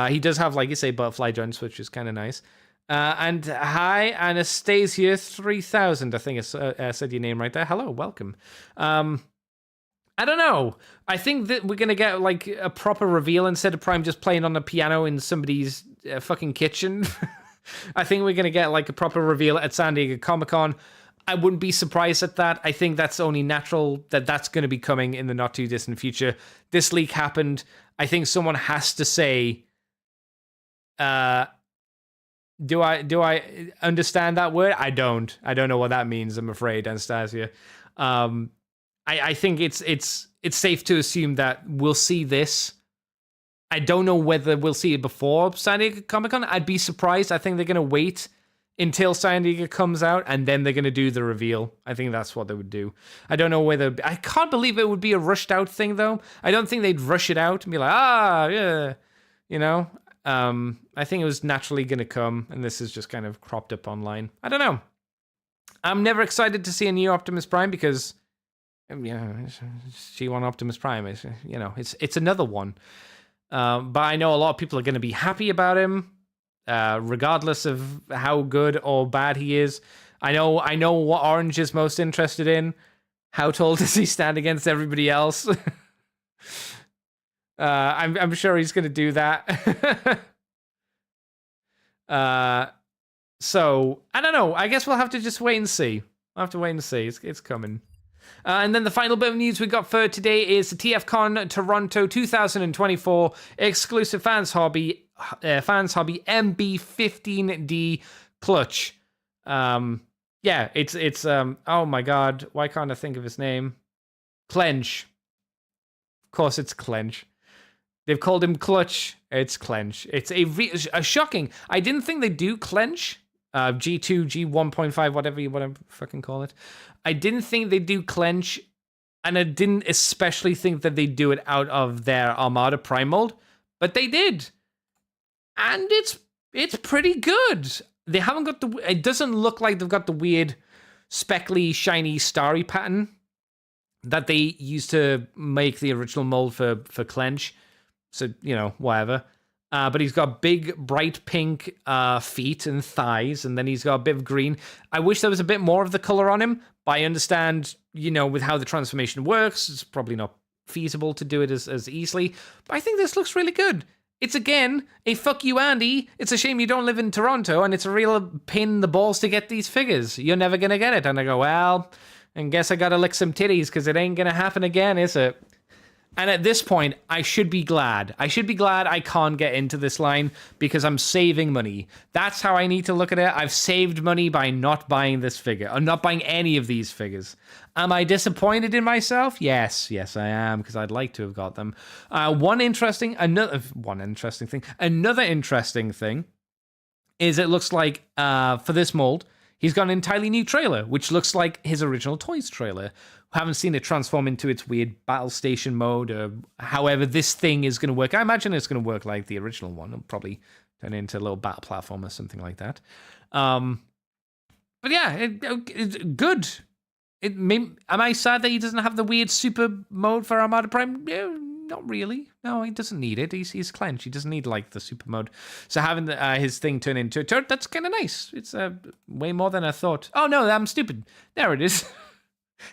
He does have, like you say, butterfly joints, which is kind of nice. And hi, Anastasia 3000. I think I said your name right there. Hello, welcome. I don't know. I think that we're gonna get like a proper reveal instead of Prime just playing on a piano in somebody's fucking kitchen. I think we're gonna get like a proper reveal at San Diego Comic-Con. I wouldn't be surprised at that. I think that's only natural that that's going to be coming in the not too distant future. This leak happened. I think someone has to say Do I understand that word? I don't know what that means, I'm afraid, Anastasia. I think it's safe to assume that we'll see this. I don't know whether we'll see it before San Diego Comic-Con. I'd be surprised. I think they're going to wait until San Diego comes out, and then they're going to do the reveal. I think that's what they would do. I don't know whether... I can't believe it would be a rushed-out thing, though. I don't think they'd rush it out and be like, yeah, you know? I think it was naturally going to come, and this is just kind of cropped up online. I don't know. I'm never excited to see a new Optimus Prime because, you know, G1 Optimus Prime is, you know, it's another one. But I know a lot of people are going to be happy about him, regardless of how good or bad he is. I know what Orange is most interested in. How tall does he stand against everybody else? I'm sure he's going to do that. So I don't know. I guess we'll have to just wait and see. We'll have to wait and see. It's coming. And then the final bit of news we got for today is the TFCon Toronto 2024 exclusive fans hobby MB15D clutch. Yeah, it's oh my god, why can't I think of his name? Clench. Of course it's Clench. They've called him Clutch. It's Clench. It's a shocking. I didn't think they do Clench. G2, G1.5, whatever you want to fucking call it. I didn't think they do Clench, and I didn't especially think that they do it out of their Armada Prime mold, but they did. And it's pretty good. They haven't got it doesn't look like they've got the weird speckly, shiny, starry pattern that they used to make the original mold for Clench. So, you know, whatever. But he's got big, bright pink feet and thighs, and then he's got a bit of green. I wish there was a bit more of the color on him, but I understand, you know, with how the transformation works, it's probably not feasible to do it as easily. But I think this looks really good. It's, again, a fuck you, Andy. It's a shame you don't live in Toronto, and it's a real pain in the balls to get these figures. You're never going to get it. And I go, well, I guess I got to lick some titties, because it ain't going to happen again, is it? And at this point, I should be glad. I should be glad I can't get into this line because I'm saving money. That's how I need to look at it. I've saved money by not buying this figure, or not buying any of these figures. Am I disappointed in myself? Yes, I am, because I'd like to have got them. Another interesting thing is it looks like for this mold, he's got an entirely new trailer, which looks like his original Toys trailer. Haven't seen it transform into its weird battle station mode, or however this thing is going to work. I imagine it's going to work like the original one. It'll probably turn into a little battle platform or something like that. But yeah, it's good. Am I sad that he doesn't have the weird super mode for Armada Prime? Yeah, not really. No, he doesn't need it. He's Clench. He doesn't need like the super mode. So having his thing turn into a turret, that's kind of nice. It's way more than I thought. Oh no, I'm stupid. There it is.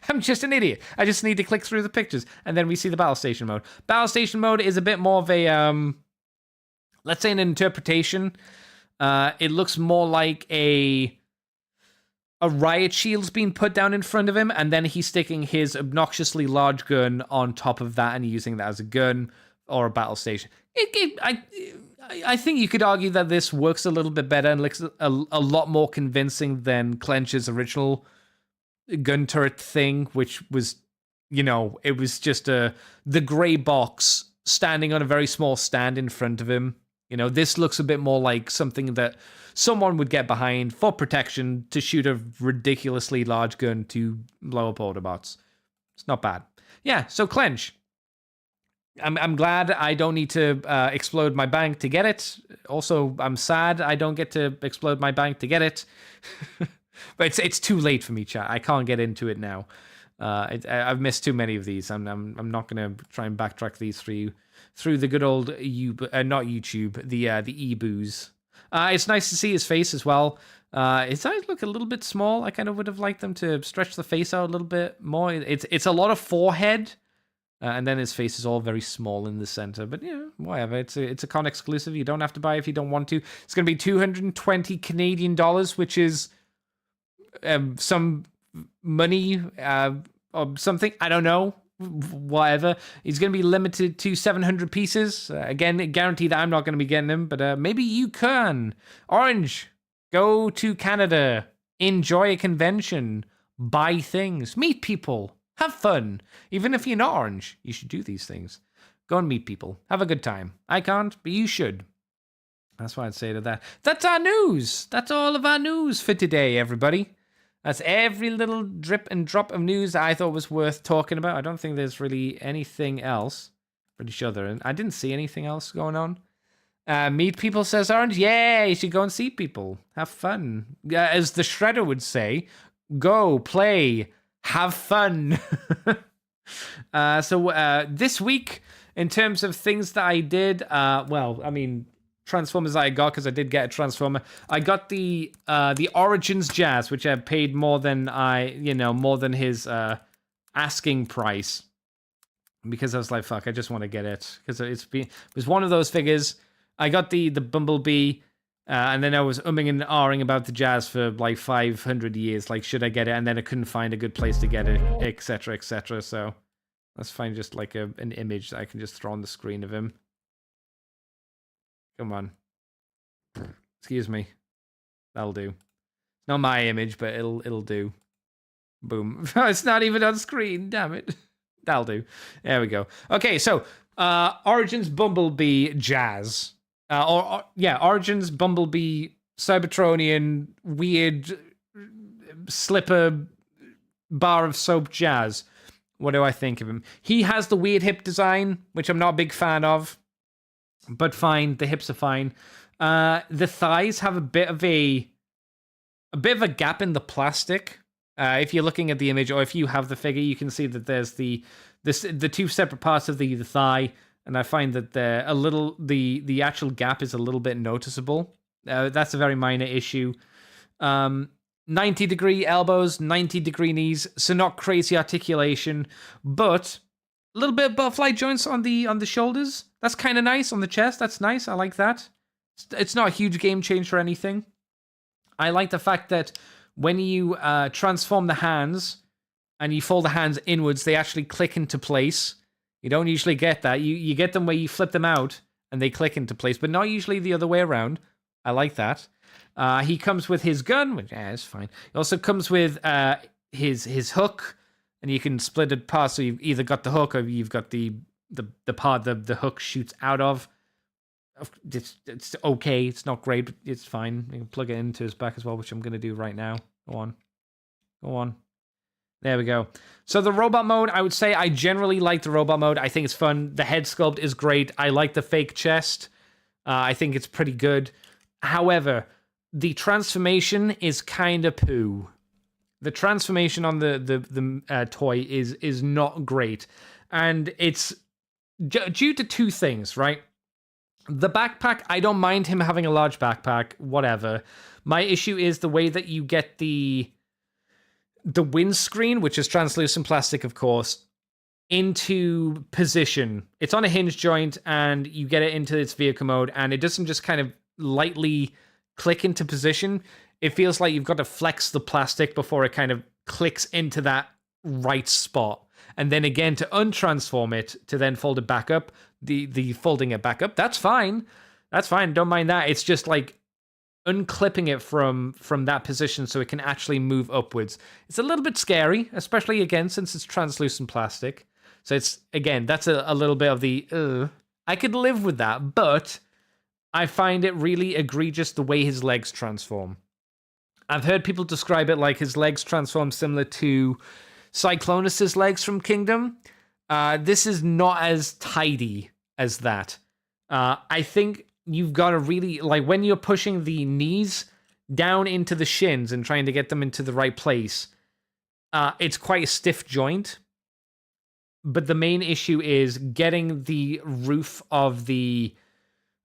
I'm just an idiot. I just need to click through the pictures, and then we see the battle station mode. Battle station mode is a bit more of a, let's say, an interpretation. It looks more like a riot shield's being put down in front of him, and then he's sticking his obnoxiously large gun on top of that and using that as a gun or a battle station. I think you could argue that this works a little bit better and looks a lot more convincing than Clench's original gun turret thing, which was, you know, it was just the gray box standing on a very small stand in front of him. You know, this looks a bit more like something that someone would get behind for protection to shoot a ridiculously large gun to blow up Autobots. It's not bad. Yeah, so Clench. I'm glad I don't need to explode my bank to get it. Also, I'm sad I don't get to explode my bank to get it. But it's too late for me, chat. I can't get into it now. I've missed too many of these. I'm not gonna try and backtrack these through the good old not YouTube, the e-booze. It's nice to see his face as well. His eyes look a little bit small. I kind of would have liked them to stretch the face out a little bit more. It's a lot of forehead, and then his face is all very small in the center. But yeah, whatever. It's a con exclusive. You don't have to buy if you don't want to. It's gonna be 220 Canadian dollars, which is some money or something. I don't know. whatever. He's going to be limited to 700 pieces. Again, guarantee that I'm not going to be getting him, but maybe you can. Orange, go to Canada, enjoy a convention, buy things, meet people, have fun. Even if you're not orange, you should do these things. Go and meet people. Have a good time. I can't, but you should. That's what I'd say to that. That's our news. That's all of our news for today, everybody. That's every little drip and drop of news that I thought was worth talking about. I don't think there's really anything else. Pretty sure there isn't. I didn't see anything else going on. Meet people, says Orange. Yeah, you should go and see people. Have fun. As the Shredder would say, go, play, have fun. So this week, in terms of things that I did, Transformers that I got, because I did get a Transformer. I got the Origins Jazz, which I paid more than his asking price, because I was like, fuck, I just want to get it, because it was one of those figures. I got the Bumblebee, and then I was umming and ahhing about the Jazz for like 500 years, like, should I get it? And then I couldn't find a good place to get it, etc., etc. So let's find just like an image that I can just throw on the screen of him. Come on. Excuse me. That'll do. Not my image, but it'll do. Boom. It's not even on screen, damn it. That'll do. There we go. Okay, so Origins Bumblebee Jazz. Origins Bumblebee Cybertronian weird slipper bar of soap Jazz. What do I think of him? He has the weird hip design, which I'm not a big fan of. But fine, the hips are fine. The thighs have a bit of a gap in the plastic. If you're looking at the image, or if you have the figure, you can see that there's the two separate parts of the thigh, and I find that the actual gap is a little bit noticeable. That's a very minor issue. 90-degree elbows, 90-degree knees, so not crazy articulation, but a little bit of butterfly joints on the shoulders. That's kind of nice. On the chest, that's nice. I like that. It's not a huge game changer or anything. I like the fact that when you transform the hands and you fold the hands inwards, they actually click into place. You don't usually get that. You get them where you flip them out and they click into place, but not usually the other way around. I like that. He comes with his gun, which is fine. He also comes with his hook, and you can split it apart. So you've either got the hook or you've got the part the hook shoots out of. It's okay. It's not great, but it's fine. You can plug it into his back as well, which I'm going to do right now. Go on. There we go. So the robot mode, I would say I generally like the robot mode. I think it's fun. The head sculpt is great. I like the fake chest. I think it's pretty good. However, the transformation is kind of poo. The transformation on the toy is not great. And it's due to two things, right? The backpack, I don't mind him having a large backpack, whatever. My issue is the way that you get the windscreen, which is translucent plastic, of course, into position. It's on a hinge joint, and you get it into its vehicle mode, and it doesn't just kind of lightly click into position. It feels like you've got to flex the plastic before it kind of clicks into that right spot. And then again, to untransform it, to then fold it back up, the folding it back up, that's fine. That's fine. Don't mind that. It's just like unclipping it from that position so it can actually move upwards. It's a little bit scary, especially again, since it's translucent plastic. So it's, again, that's a little bit of the, I could live with that, but I find it really egregious the way his legs transform. I've heard people describe it like his legs transform similar to Cyclonus's legs from Kingdom. This is not as tidy as that. I think you've got to really, like, when you're pushing the knees down into the shins and trying to get them into the right place, it's quite a stiff joint. But the main issue is getting the roof of the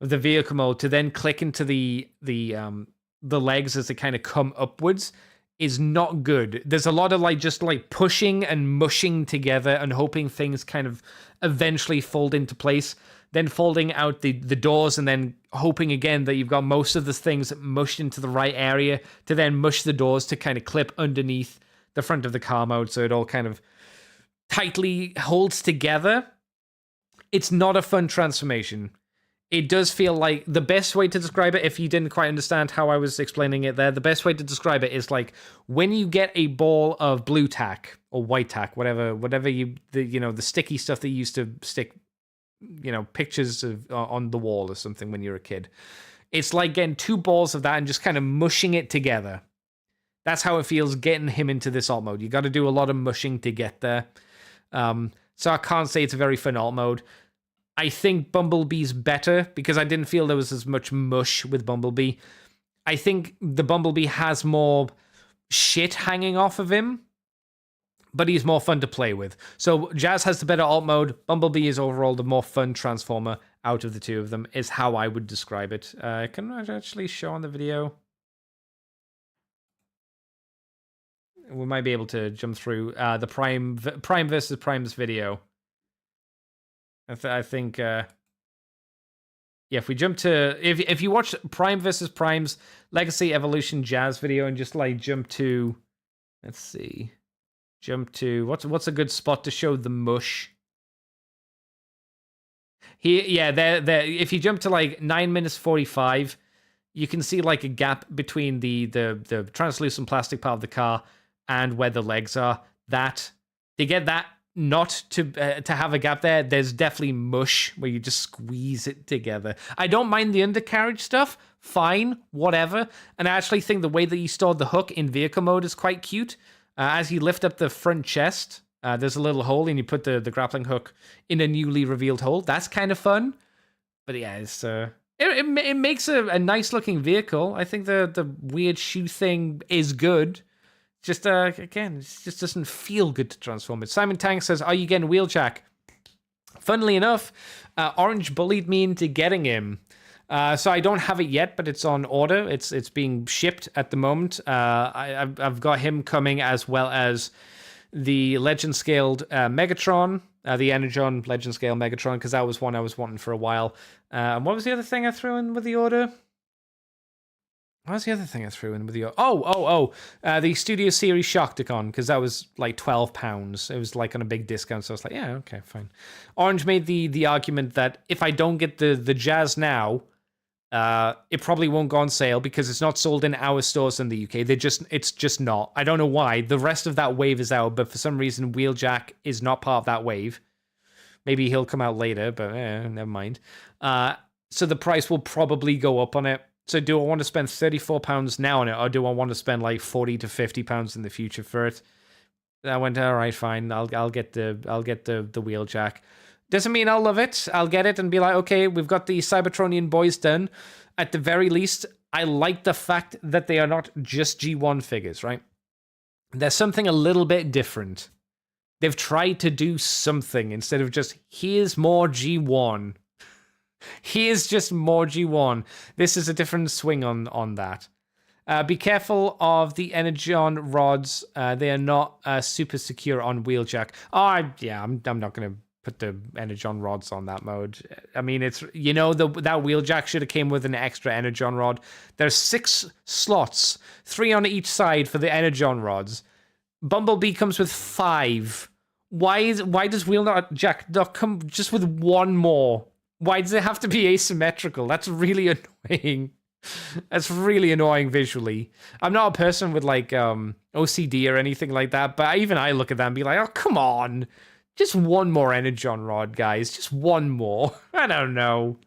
vehicle mode to then click into the legs as they kind of come upwards is not good. There's a lot of just pushing and mushing together and hoping things kind of eventually fold into place, then folding out the doors and then hoping again that you've got most of the things mushed into the right area to then mush the doors to kind of clip underneath the front of the car mode so it all kind of tightly holds together, it's not a fun transformation. It does feel like the best way to describe it, if you didn't quite understand how I was explaining it there, the best way to describe it is like when you get a ball of blue tack or white tack, whatever the sticky stuff that you used to stick, pictures of on the wall or something when you're a kid. It's like getting two balls of that and just kind of mushing it together. That's how it feels getting him into this alt mode. You got to do a lot of mushing to get there. So I can't say it's a very fun alt mode. I think Bumblebee's better because I didn't feel there was as much mush with Bumblebee. I think the Bumblebee has more shit hanging off of him, but he's more fun to play with. So Jazz has the better alt mode. Bumblebee is overall the more fun transformer out of the two of them, is how I would describe it. Can I actually show on the video? We might be able to jump through the Prime versus Prime's video. I think, yeah, if we jump to, if you watch Prime versus Prime's Legacy Evolution Jazz video and just like jump to, let's see, what's a good spot to show the mush? Here, yeah, there. If you jump to like 9 minutes 45, you can see like a gap between the translucent plastic part of the car and where the legs are. That to get that not to have a gap there, there's definitely mush where you just squeeze it together. I don't mind the undercarriage stuff, fine, whatever. And I actually think the way that you stored the hook in vehicle mode is quite cute. As you lift up the front chest, there's a little hole and you put the grappling hook in a newly revealed hole. That's kind of fun. But yeah, it's it makes a nice looking vehicle. I think the weird shoe thing is good. Just, again, it just doesn't feel good to transform it. Simon Tank says, are you getting Wheeljack? Funnily enough, Orange bullied me into getting him. So I don't have it yet, but it's on order. It's being shipped at the moment. I've got him coming as well as the Legend Scaled Megatron, the Energon Legend Scale Megatron, because that was one I was wanting for a while. What was the other thing I threw in with the order? What was the other thing I threw in with the... the Studio Series Shocktacon, because that was like £12. It was like on a big discount, so I was like, yeah, okay, fine. Orange made the argument that if I don't get the Jazz now, it probably won't go on sale because it's not sold in our stores in the UK. It's just not. I don't know why. The rest of that wave is out, but for some reason, Wheeljack is not part of that wave. Maybe he'll come out later, but never mind. So the price will probably go up on it. So do I want to spend £34 now on it, or do I want to spend like £40 to £50 in the future for it? I went, all right, fine. I'll get the Wheeljack. Doesn't mean I'll love it. I'll get it and be like, okay, we've got the Cybertronian boys done. At the very least, I like the fact that they are not just G1 figures, right? There's something a little bit different. They've tried to do something instead of just, here's more G1. Here's just more G1. This is a different swing on that. Be careful of the Energon rods. They are not super secure on Wheeljack. I'm not going to put the Energon rods on that mode. I mean, it's, that Wheeljack should have came with an extra Energon rod. There's 6 slots, 3 on each side for the Energon rods. Bumblebee comes with 5. Why does Wheeljack not come just with 1 more? Why does it have to be asymmetrical? That's really annoying. That's really annoying visually. I'm not a person with like OCD or anything like that, but even I look at that and be like, oh, come on. Just 1 more Energon rod, guys. Just 1 more. I don't know.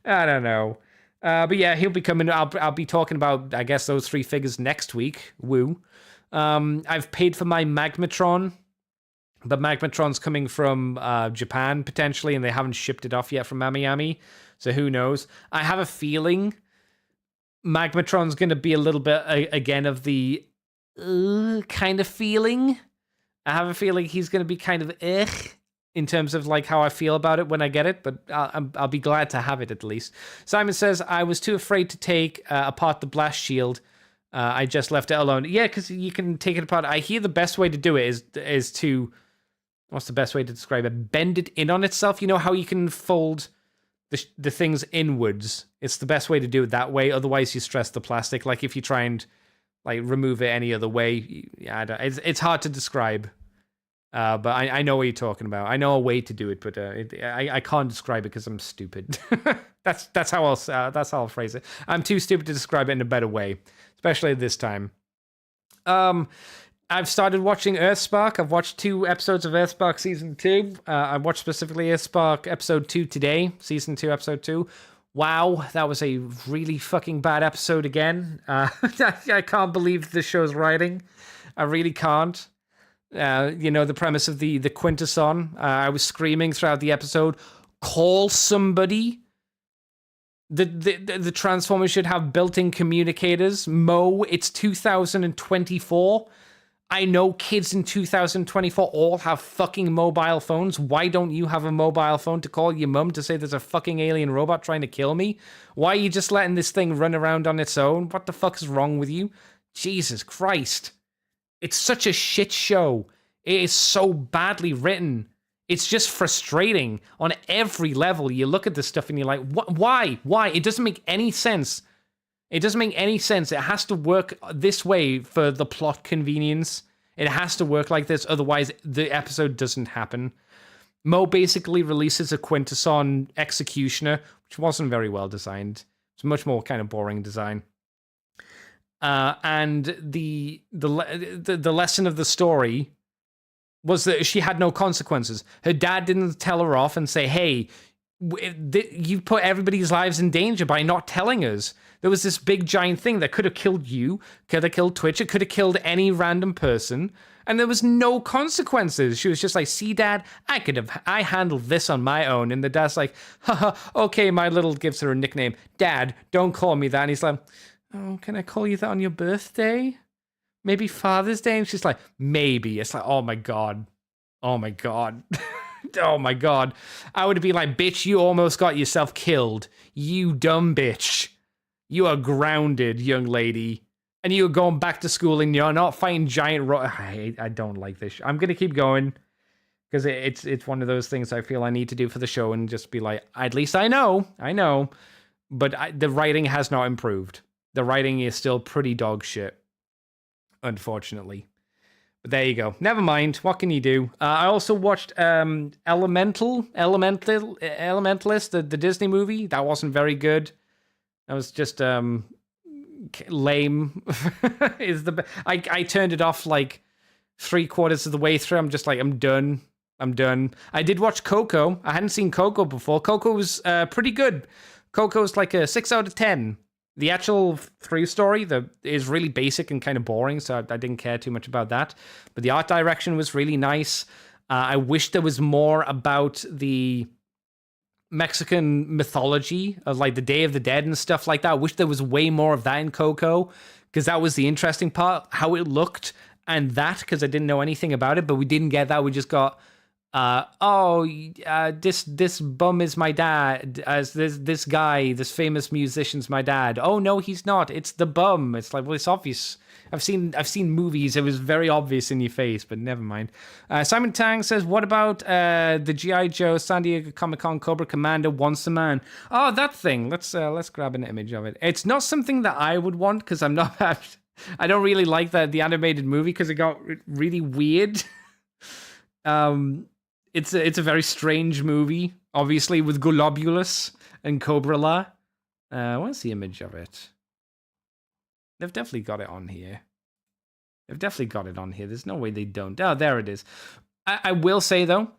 But yeah, he'll be coming. I'll be talking about, I guess, those 3 figures next week. Woo. I've paid for my Magmatron. But Magmatron's coming from Japan, potentially, and they haven't shipped it off yet from Miami. So who knows? I have a feeling Magmatron's going to be a little bit, again, of the kind of feeling. I have a feeling he's going to be kind of in terms of like how I feel about it when I get it, but I'll be glad to have it at least. Simon says, I was too afraid to take apart the blast shield. I just left it alone. Yeah, because you can take it apart. I hear the best way to do it is to... What's the best way to describe it? Bend it in on itself. You know how you can fold the things inwards? It's the best way to do it that way. Otherwise, you stress the plastic. Like if you try and like remove it any other way, it's hard to describe. But I know what you're talking about. I know a way to do it, but I can't describe it because I'm stupid. that's how I'll phrase it. I'm too stupid to describe it in a better way, especially this time. I've started watching Earthspark. I've watched 2 episodes of Earthspark season 2. I watched specifically Earthspark episode 2 today, season 2 episode 2. Wow, that was a really fucking bad episode again. I can't believe the show's writing. I really can't. The premise of the Quintesson. I was screaming throughout the episode, call somebody. The Transformers should have built-in communicators. Mo, it's 2024. I know kids in 2024 all have fucking mobile phones. Why don't you have a mobile phone to call your mum to say there's a fucking alien robot trying to kill me? Why are you just letting this thing run around on its own? What the fuck is wrong with you? Jesus Christ. It's such a shit show. It is so badly written. It's just frustrating on every level. You look at this stuff and you're like, why? Why? It doesn't make any sense. It doesn't make any sense. It has to work this way for the plot convenience. It has to work like this. Otherwise, the episode doesn't happen. Mo basically releases a Quintesson Executioner, which wasn't very well designed. It's much more kind of boring design. And the lesson of the story was that she had no consequences. Her dad didn't tell her off and say, hey, you put everybody's lives in danger by not telling us. There was this big giant thing that could have killed you, could have killed Twitch, it could have killed any random person, and there was no consequences. She was just like, see, Dad, I handled this on my own. And the dad's like, haha, okay, my little, gives her a nickname. Dad, don't call me that. And he's like, oh, can I call you that on your birthday? Maybe Father's Day? And she's like, maybe. It's like, oh my God. Oh my God. Oh my God. I would be like, bitch, you almost got yourself killed. You dumb bitch. You are grounded, young lady. And you're going back to school and you're not fighting giant I don't like this. I'm going to keep going because it's one of those things I feel I need to do for the show and just be like, at least I know. But the writing has not improved. The writing is still pretty dog shit, unfortunately. But there you go. Never mind. What can you do? I also watched Elementalist, the Disney movie. That wasn't very good. That was just lame. I turned it off like 3/4 of the way through. I'm just like, I'm done. I did watch Coco. I hadn't seen Coco before. Coco was pretty good. Coco's like a 6 out of 10. The actual through story is really basic and kind of boring, so I didn't care too much about that. But the art direction was really nice. I wish there was more about the Mexican mythology of like the Day of the Dead and stuff like that. I wish there was way more of that in Coco, because that was the interesting part, how it looked and that, because I didn't know anything about it, but we didn't get that. We just got this bum is my dad, as this guy, this famous musician's my dad. Oh no, he's not, it's the bum. It's like, well, it's obvious. I've seen movies, it was very obvious in your face, but never mind. Simon Tang says, what about the G.I. Joe San Diego Comic-Con Cobra Commander Once a Man? Oh, that thing. Let's grab an image of it. It's not something that I would want, because I'm not I don't really like the animated movie, because it got really weird. It's a very strange movie, obviously, with Globulus and Cobra-La. What's the image of it? They've definitely got it on here. There's no way they don't. Oh, there it is. I will say, though,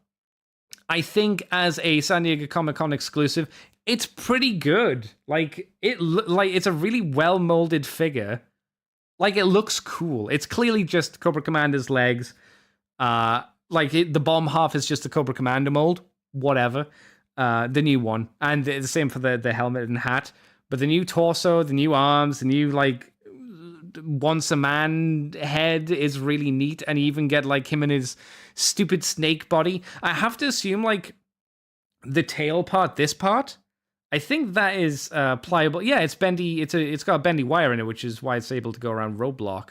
I think as a San Diego Comic-Con exclusive, it's pretty good. Like, it's a really well-molded figure. Like, it looks cool. It's clearly just Cobra Commander's legs. The bottom half is just the Cobra Commander mold. Whatever. The new one. And the same for the helmet and hat. But the new torso, the new arms, the new, Once a Man head is really neat. And you even get, him and his stupid snake body. I have to assume, the tail part, this part, I think that is pliable. Yeah, it's bendy. It's got a bendy wire in it, which is why it's able to go around roadblock.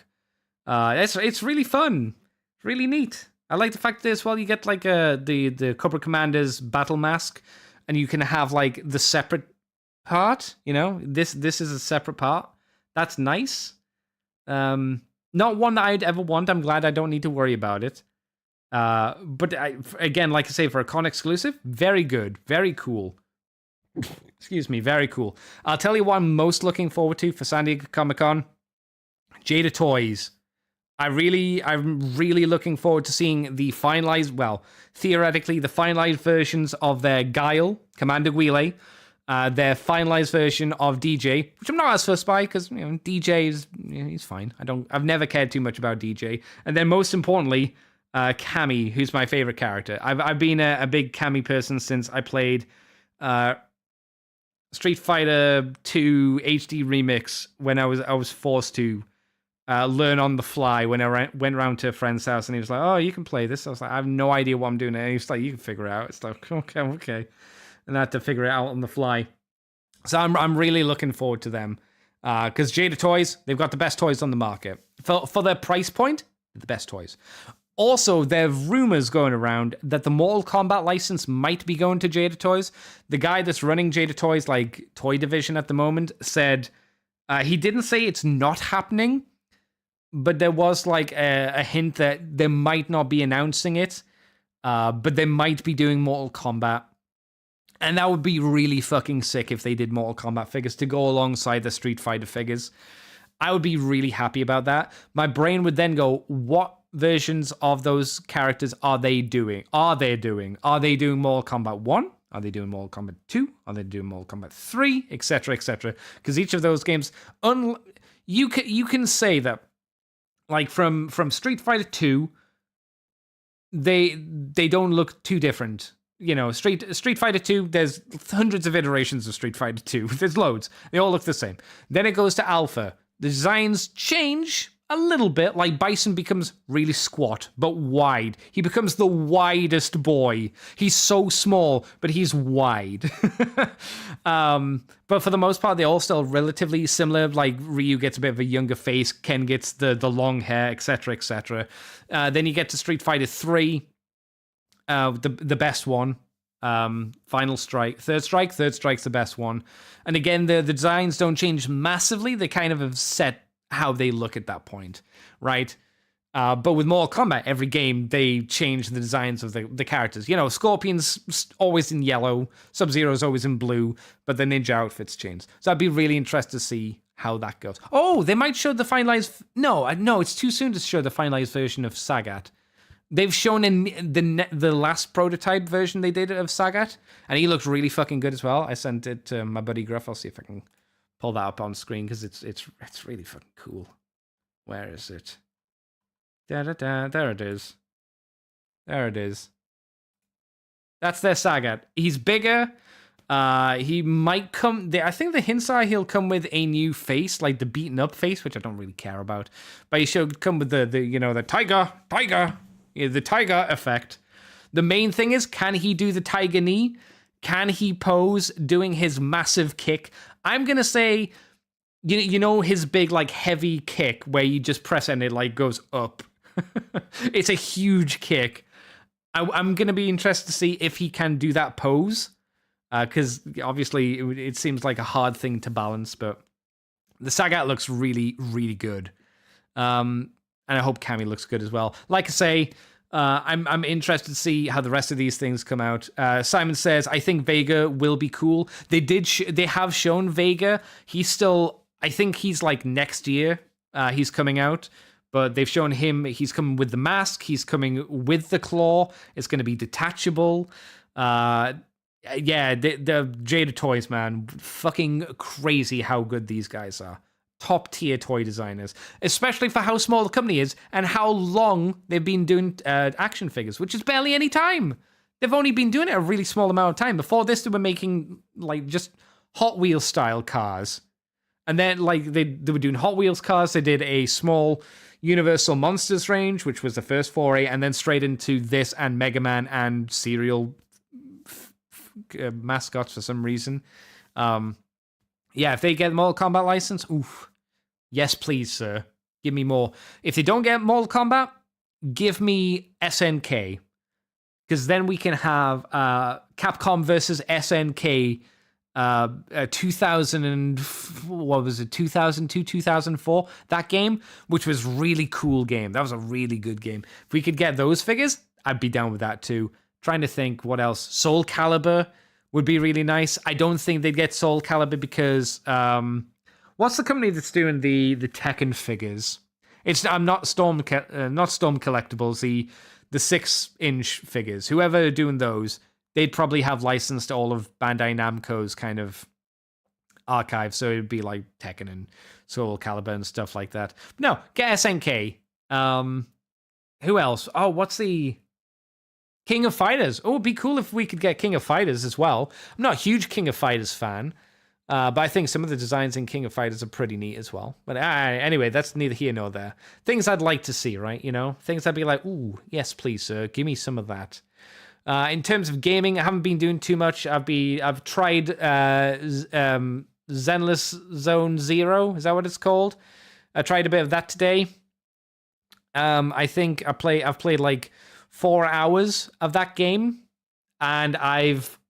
It's really fun. Really neat. I like the fact that as well you get the Cobra Commander's battle mask, and you can have the separate part. You know, this is a separate part. That's nice. Not one that I'd ever want. I'm glad I don't need to worry about it. But again, like I say, for a con exclusive, very good, very cool. Excuse me, very cool. I'll tell you what I'm most looking forward to for San Diego Comic-Con. Jada Toys. I'm really looking forward to seeing the finalized, well, theoretically, the finalized versions of their Guile, Commander Guile, their finalized version of DJ, which I'm not as fussed by because DJ is he's fine. I've never cared too much about DJ, and then most importantly, Cammy, who's my favorite character. I've been a big Cammy person since I played Street Fighter 2 HD Remix when I was forced to learn on the fly when I went around to a friend's house, and he was like, "Oh, you can play this." I was like, "I have no idea what I'm doing." And he was like, "You can figure it out." It's like, okay. And I had to figure it out on the fly. So I'm really looking forward to them. Because Jada Toys, they've got the best toys on the market. For their price point, the best toys. Also, there are rumors going around that the Mortal Kombat license might be going to Jada Toys. The guy that's running Jada Toys, like, toy division at the moment, said he didn't say it's not happening, but there was like a hint that they might not be announcing it, but they might be doing Mortal Kombat. And that would be really fucking sick if they did Mortal Kombat figures to go alongside the Street Fighter figures. I would be really happy about that. My brain would then go, what versions of those characters are they doing? Are they doing Mortal Kombat 1? Are they doing Mortal Kombat 2? Are they doing Mortal Kombat 3? Etc., etc. Because each of those games, you can say that, like from Street Fighter 2, they don't look too different. Street Fighter 2, there's hundreds of iterations of Street Fighter 2. There's loads. They all look the same. Then it goes to Alpha. The designs change a little bit. Like Bison becomes really squat, but wide. He becomes the widest boy. He's so small, but he's wide. But for the most part, they're all still relatively similar. Like Ryu gets a bit of a younger face. Ken gets the long hair, etc., etc. Then you get to Street Fighter 3. The best one, Final Strike, Third Strike's the best one, and again the designs don't change massively. They kind of have set how they look at that point, right? But with Mortal Kombat, every game they change the designs of the characters. Scorpion's always in yellow, Sub-Zero's always in blue, but the ninja outfits change. So I'd be really interested to see how that goes. Oh, they might show the finalized. No, it's too soon to show the finalized version of Sagat. They've shown in the last prototype version they did of Sagat, and he looks really fucking good as well. I sent it to my buddy Gruff. I'll see if I can pull that up on screen because it's really fucking cool. Where is it? There it is. There it is. That's their Sagat. He's bigger. He might come. I think the hints are he'll come with a new face, like the beaten up face, which I don't really care about. But he should come with the tiger. The tiger effect. The main thing is, can he do the tiger knee? Can he pose doing his massive kick? I'm going to say, his big, like, heavy kick where you just press and it, like, goes up. It's a huge kick. I'm going to be interested to see if he can do that pose. Because, obviously, it seems like a hard thing to balance. But the Sagat looks really, really good. And I hope Cammy looks good as well. Like I say, I'm interested to see how the rest of these things come out. Simon says, I think Vega will be cool. They have shown Vega. I think he's like next year. He's coming out. But they've shown him, he's coming with the mask. He's coming with the claw. It's going to be detachable. The Jada Toys, man. Fucking crazy how good these guys are. Top tier toy designers, especially for how small the company is and how long they've been doing action figures, which is barely any time. They've only been doing it a really small amount of time. Before this, they were making like just Hot Wheels style cars, and then like they were doing Hot Wheels cars. They did a small Universal Monsters range, which was the first foray, and then straight into this and Mega Man and cereal mascots for some reason. If they get Mortal Kombat license, oof. Yes, please, sir. Give me more. If they don't get Mortal Kombat, give me SNK. Because then we can have Capcom versus SNK 2002, 2004, that game, which was really cool game. That was a really good game. If we could get those figures, I'd be down with that too. Trying to think what else. Soul Calibur would be really nice. I don't think they'd get Soul Calibur because what's the company that's doing the Tekken figures? It's not Storm Collectibles, the 6-inch figures. Whoever are doing those, they'd probably have licensed all of Bandai Namco's kind of archive, so it'd be like Tekken and Soul Calibur and stuff like that. But no, get SNK. Who else? Oh, what's the King of Fighters? Oh, it'd be cool if we could get King of Fighters as well. I'm not a huge King of Fighters fan, but I think some of the designs in King of Fighters are pretty neat as well. But anyway, that's neither here nor there. Things I'd like to see, right? You know, things I'd be like, ooh, yes, please, sir, give me some of that. In terms of gaming, I haven't been doing too much. I've tried Zenless Zone Zero. Is that what it's called? I tried a bit of that today. I think I've played like 4 hours of that game, and I've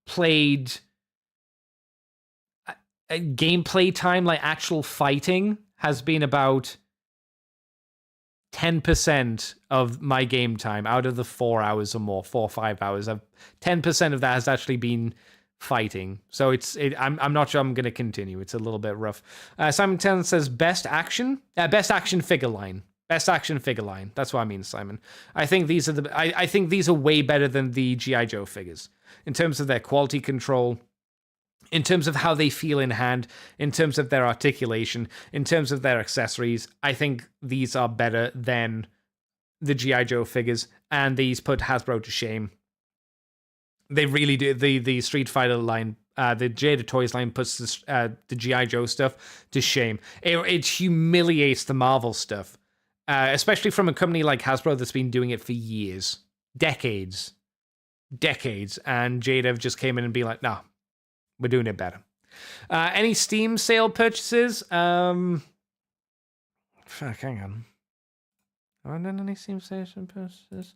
played gameplay time, like actual fighting, has been about 10% of my game time out of the 4 hours or more, 4 or 5 hours. 10% of that has actually been fighting. So I'm not sure I'm going to continue. It's a little bit rough. Simon 10 says best action figure line. Best action figure line. That's what I mean, Simon. I think these are I think these are way better than the G.I. Joe figures in terms of their quality control, in terms of how they feel in hand, in terms of their articulation, in terms of their accessories. I think these are better than the G.I. Joe figures, and these put Hasbro to shame. They really do. The Street Fighter line, the Jada Toys line puts the G.I. Joe stuff to shame. It humiliates the Marvel stuff. Especially from a company like Hasbro that's been doing it for years, decades, and Jada just came in and be like, "Nah, we're doing it better." Any Steam sale purchases? Fuck, hang on. Have I done any Steam sale purchases?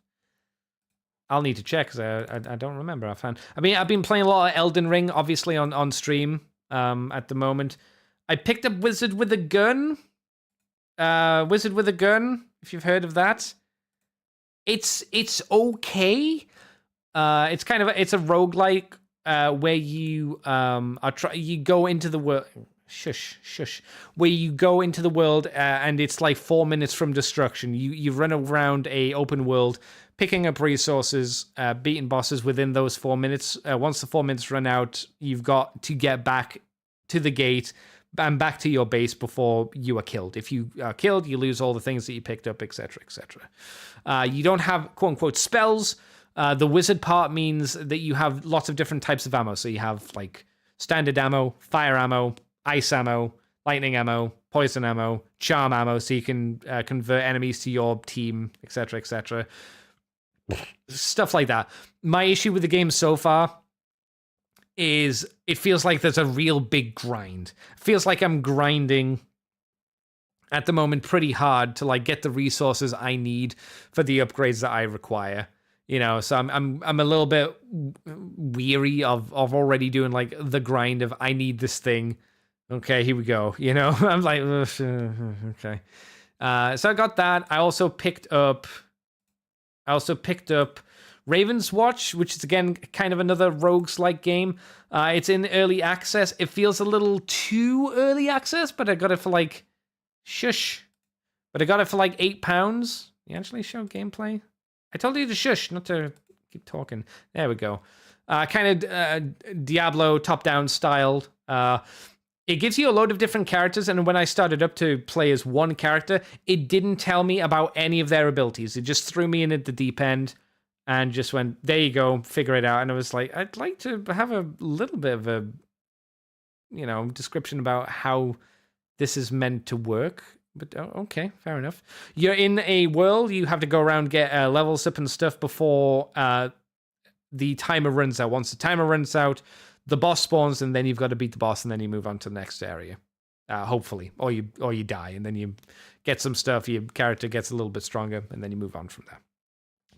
I'll need to check because I don't remember offhand. I mean, I've been playing a lot of Elden Ring, obviously on stream at the moment. I picked up Wizard with a Gun. Wizard with a Gun, if you've heard of that. It's okay. It's a roguelike where you you go into the world. Shush. Where you go into the world and it's like 4 minutes from destruction. You run around a open world, picking up resources, beating bosses within those 4 minutes. Once the 4 minutes run out, you've got to get back to the gate and back to your base before you are killed. If you are killed, you lose all the things that you picked up, etc., etc. You don't have quote-unquote spells. The wizard part means that you have lots of different types of ammo. So you have like standard ammo, fire ammo, ice ammo, lightning ammo, poison ammo, charm ammo, so you can convert enemies to your team, etc., etc. Stuff like that. My issue with the game so far is it feels like there's a real big grind. It feels like I'm grinding at the moment pretty hard to like get the resources I need for the upgrades that I require. You know, so I'm a little bit weary of already doing like the grind of I need this thing. Okay, here we go. You know, I'm like, okay. So I got that. I also picked up Raven's Watch, which is again kind of another rogues-like game. It's in early access. It feels a little too early access, but I got it for like But I got it for like £8. You actually show gameplay? I told you to shush, not to keep talking. There we go. Kind of Diablo top-down styled. It gives you a load of different characters, and when I started up to play as one character, it didn't tell me about any of their abilities. It just threw me in at the deep end and just went, there you go, figure it out. And I was like, I'd like to have a little bit of a, description about how this is meant to work. But okay, fair enough. You're in a world, you have to go around, get levels up and stuff before the timer runs out. Once the timer runs out, the boss spawns, and then you've got to beat the boss, and then you move on to the next area. Hopefully. Or you die, and then you get some stuff, your character gets a little bit stronger, and then you move on from there.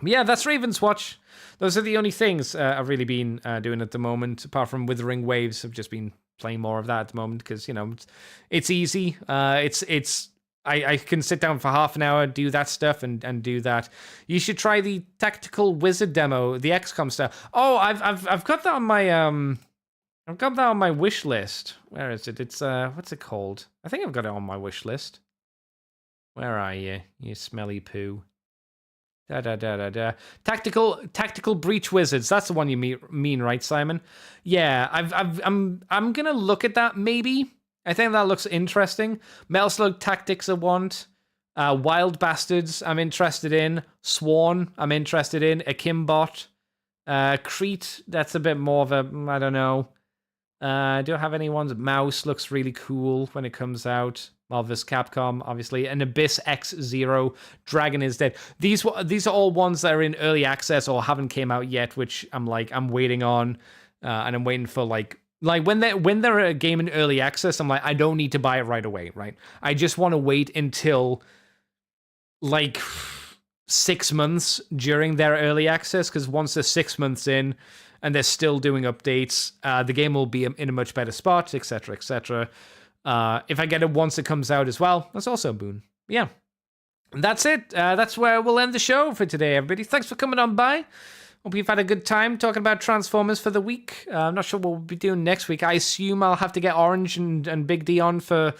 But yeah, that's Raven's Watch. Those are the only things I've really been doing at the moment, apart from Withering Waves. I've just been playing more of that at the moment, because, it's easy. It's I can sit down for half an hour, do that stuff, and do that. You should try the Tactical Wizard demo, the XCOM stuff. Oh, I've got that on my I've got that on my wish list. Where is it? It's what's it called? I think I've got it on my wish list. Where are you? You smelly poo. Tactical Breach Wizards. That's the one you mean, right, Simon? Yeah, I'm gonna look at that maybe. I think that looks interesting. Metal Slug Tactics I want. Wild Bastards I'm interested in. Sworn I'm interested in. Akimbot. Crete, that's a bit more of a, I don't know. Do I have any ones? Mouse looks really cool when it comes out. Marvel vs. Capcom, obviously. And Abyss X Zero. Dragon is Dead. These are all ones that are in early access or haven't came out yet, which I'm waiting on. And I'm waiting for like when they're a game in early access, I'm like, I don't need to buy it right away, right? I just want to wait until like 6 months during their early access, because once they're 6 months in and they're still doing updates, the game will be in a much better spot, etc., etc. If I get it once it comes out as well, that's also a boon. Yeah. And that's it. That's where we'll end the show for today, everybody. Thanks for coming on by. Hope you've had a good time talking about Transformers for the week. I'm not sure what we'll be doing next week. I assume I'll have to get Orange and Big D on for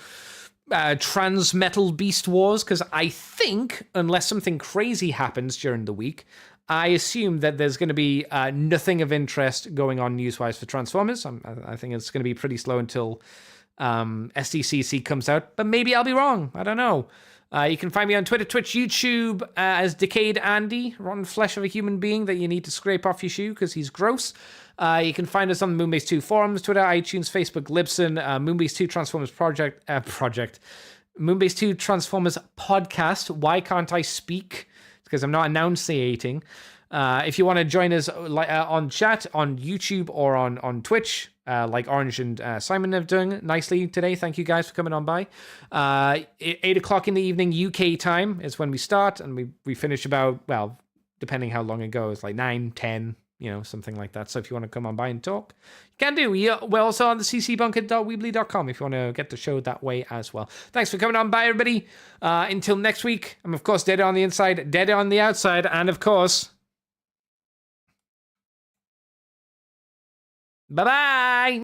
Trans Metal Beast Wars, because I think, unless something crazy happens during the week, I assume that there's going to be nothing of interest going on news-wise for Transformers. I think it's going to be pretty slow until SDCC comes out, but maybe I'll be wrong. I don't know. You can find me on Twitter, Twitch, YouTube as Decayed Andy, rotten flesh of a human being that you need to scrape off your shoe because he's gross. You can find us on the Moonbase 2 forums, Twitter, iTunes, Facebook, Libsyn, Moonbase 2 Transformers project, Moonbase 2 Transformers podcast. Why can't I speak? It's because I'm not enunciating. If you want to join us on chat on YouTube or on Twitch, like Orange and Simon have done nicely today. Thank you guys for coming on by. 8 o'clock in the evening UK time is when we start, and we finish about, well, depending how long it goes, like 9, 10, something like that. So if you want to come on by and talk, you can do. We're also on the ccbunker.weebly.com if you want to get the show that way as well. Thanks for coming on by, everybody. Until next week, I'm of course dead on the inside, dead on the outside, and of course, bye-bye!